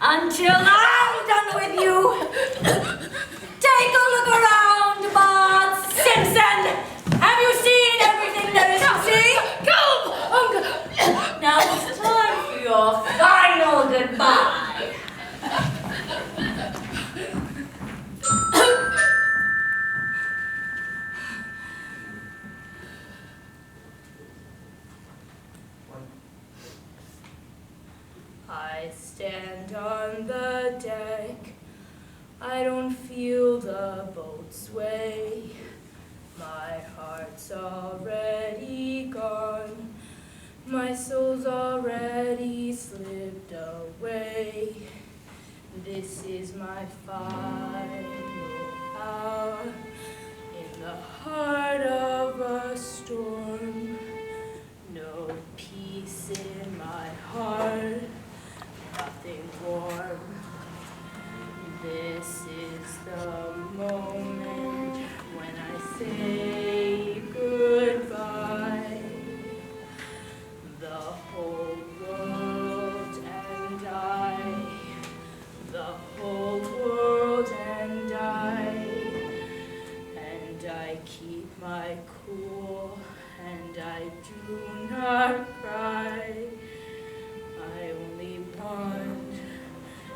Until I'm done with you. Take a look around, Bart Simpson. Have you seen everything there is to see? Go! Now it's time for your final goodbye. I stand on the deck. I don't feel the boat sway. My heart's already gone. My soul's already slipped away. This is my final hour in the heart of a storm. No peace in my heart. Nothing warm. This is the moment when I say goodbye. The whole world and I, the whole world and I keep my cool and I do not cry. I only want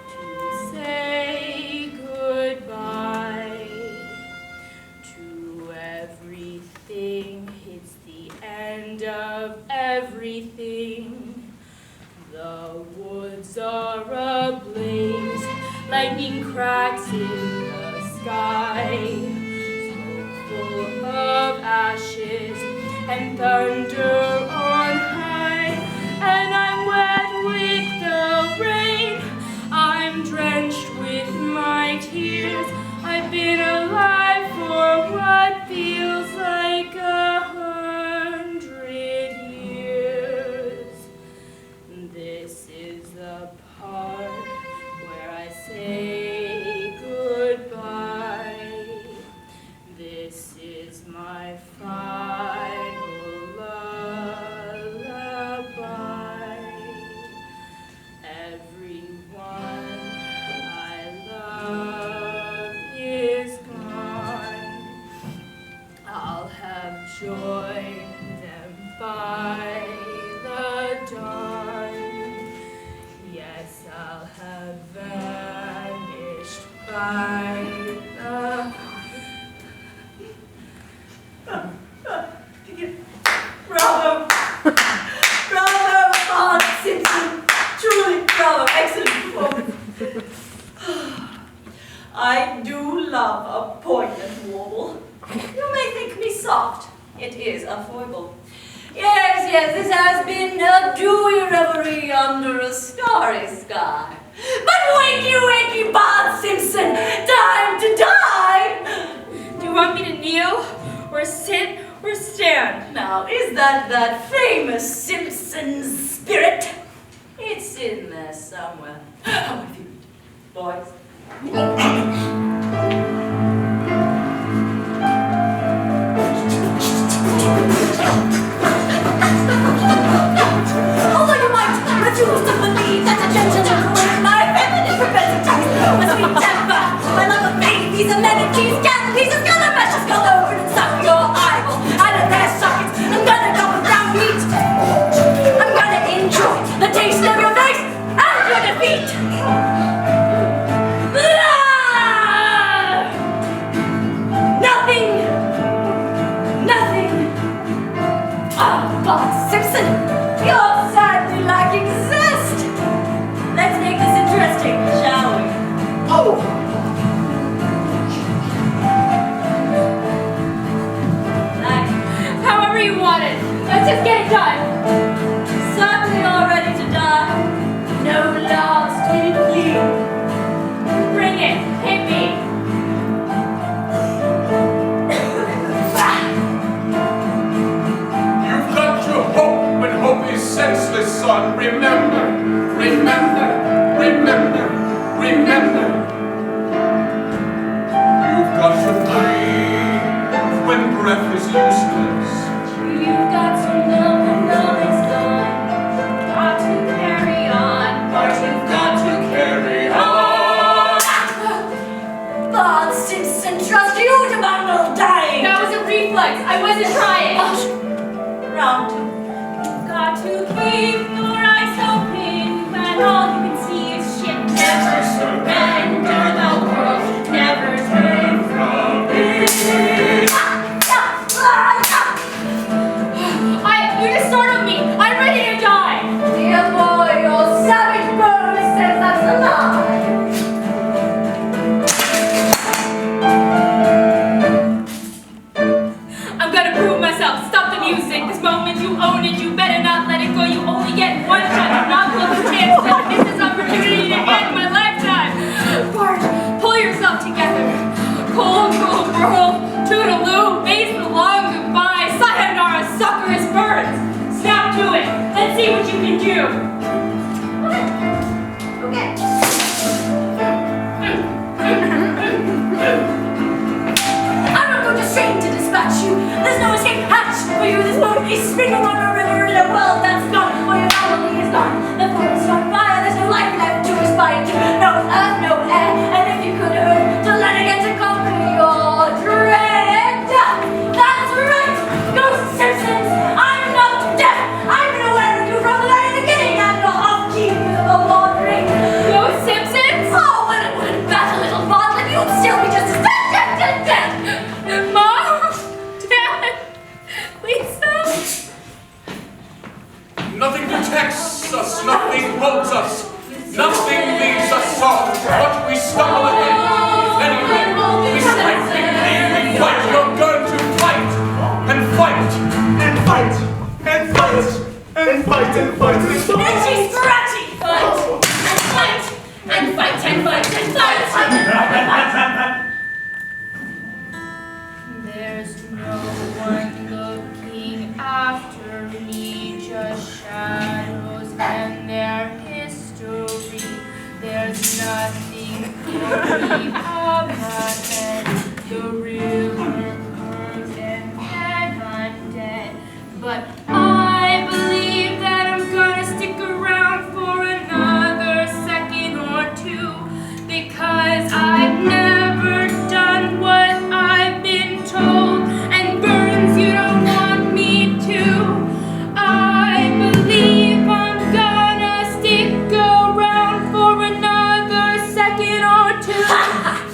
to say goodbye to everything. It's the end of everything. The woods are ablaze, lightning cracks in the sky, smoke full of ashes and thunder on high, and I'm wet with the rain. I'm drenched with my tears. I've been alive for what feels like 100 years. This is the part where I say goodbye. This is my final lullaby. Everyone I love is gone. I'll have joined them by the dawn. Yes, I'll have vanished by the... Bravo! Bravo, Bart Simpson! Truly bravo, excellent performance. I do love a poignant warble. You may think me soft. It is a foible. Yes, yes, this has been a dewy reverie under a starry sky. But wakey, wakey, Bart Simpson, time to die! Do you want me to kneel, or sit, or stand? Now, is that famous Simpson spirit? It's in there somewhere. How have you, boys? Bart Simpson, you're sadly lacking zest. Let's make this interesting, shall we? Oh! However you want it. Let's just get it done. Certainly all ready to die. No last in you. Bring it. Hit me. You've got to hope when hope is senseless, son. Remember, remember, remember, remember. You've got to breathe when breath is useless. You've got to know when love is gone. Got to carry on. But you've got to carry on. Bart Simpson, trust you to bundle dying. That was a reflex. I wasn't trying. Round two. You've got to keep your eyes open when all you can see is shit. Never surrender the world. Never turn from it. You just startled me. I'm ready to die. Dear boy, your savage bird says that's a lie. I'm gonna prove myself. Stop the music. This moment you own it. You better not let it go. You only get one shot. Do not blow the chance to miss this opportunity to end my lifetime. Bart, pull yourself together. Cool, cool girl. Toodaloo. Face the long goodbye. Sayonara, suckers, birds. Snap to it. Let's see what you can do. Okay. I'm not going to strain to dispatch you. There's no escape hatch for you. This boat is spinning on a river in a world that's gone. For your family is gone. The forest on fire. There's no life left to aspire to. No earth, no air. And if you could earn to let it get to conquer your dread. That's right, Ghost Simpsons. I'm not deaf. I've been aware of you from the very beginning. I'm not off key with the Lord ring. Ghost Simpsons? Oh, well, it wouldn't matter, little Bart, then you'd still be just as dead. Mom? Dad? Please stop. Nothing detects us, nothing holds us, nothing leaves us soft, but we stumble again. Anyway, we strike, we bleed, we fight. You're going to fight, and fight, And fight! And fight! And fight! And fight! And fight! Itchy, scratchy, fight, and fight, and fight, and fight, and fight. There's no one looking after me, just shadows and their history. There's nothing for me above my head. The river curves and then I'm dead. But I believe that I'm gonna stick around for another second or two, because I've never done what I've been told, and Burns, you don't want me to. I believe I'm gonna stick around for another second or two.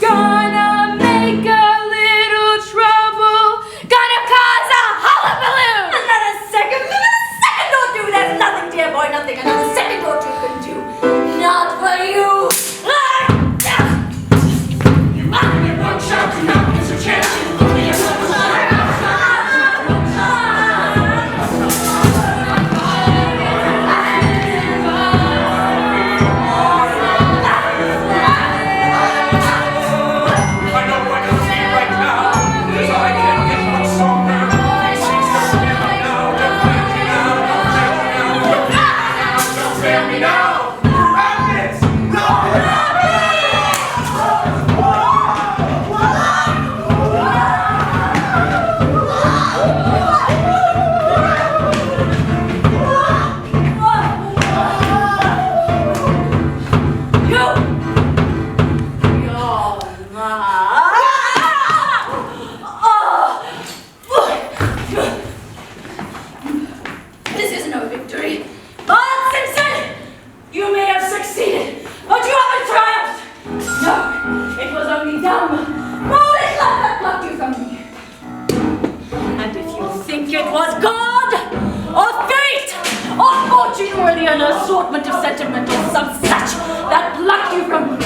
Gonna make a little trouble. Gonna cause a hullabaloo. Another second or two, there's nothing, dear boy, nothing another second or two can do. Not for you. you only one shot to knock, it's a chance to look at yourself. I know what I see right now, because I can't get much stronger. These things don't fail me now, don't fail me now, don't fail me now, don't fail me now. Rabbits! No! This is no victory. Bart Simpson, you may have succeeded, but you haven't triumphed. No, it was only dumb, foolish luck that plucked you from me. And if you think it was God, or an assortment of sentimental some such that pluck you from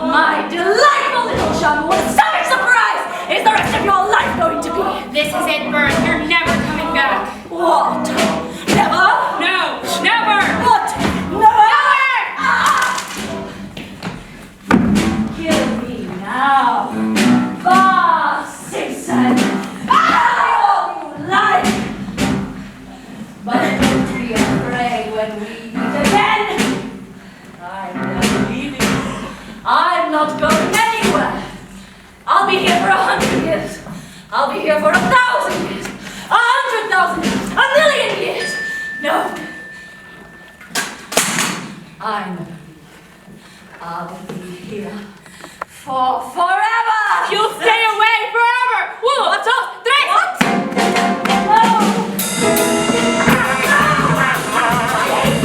my delightful little chum. What a savage surprise is the rest of your life going to be? This is it, Bert. You're never coming back. What? Never? No, never! What? Never? Kill me now. Simpson. All you like. But don't be afraid when we meet again. I'm not leaving. I'm not going anywhere. I'll be here for 100 years. I'll be here for 1,000 years. 100,000 years. 1,000,000 years. No. I'll be here for forever. You'll stay away forever! Whoa, what's up? What? No. I hate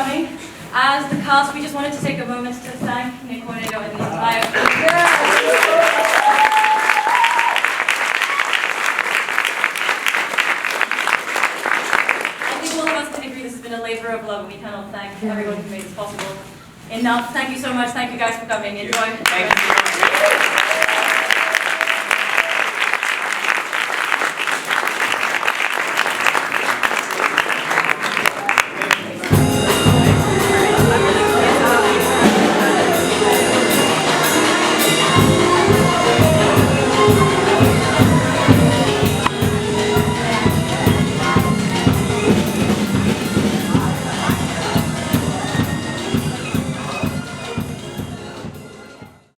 coming. As the cast, we just wanted to take a moment to thank Nick Cornado and the entire I think all of us can agree this has been a labor of love, and we cannot thank everyone who made this possible enough. Thank you so much. Thank you guys for coming. Enjoy. Thank you.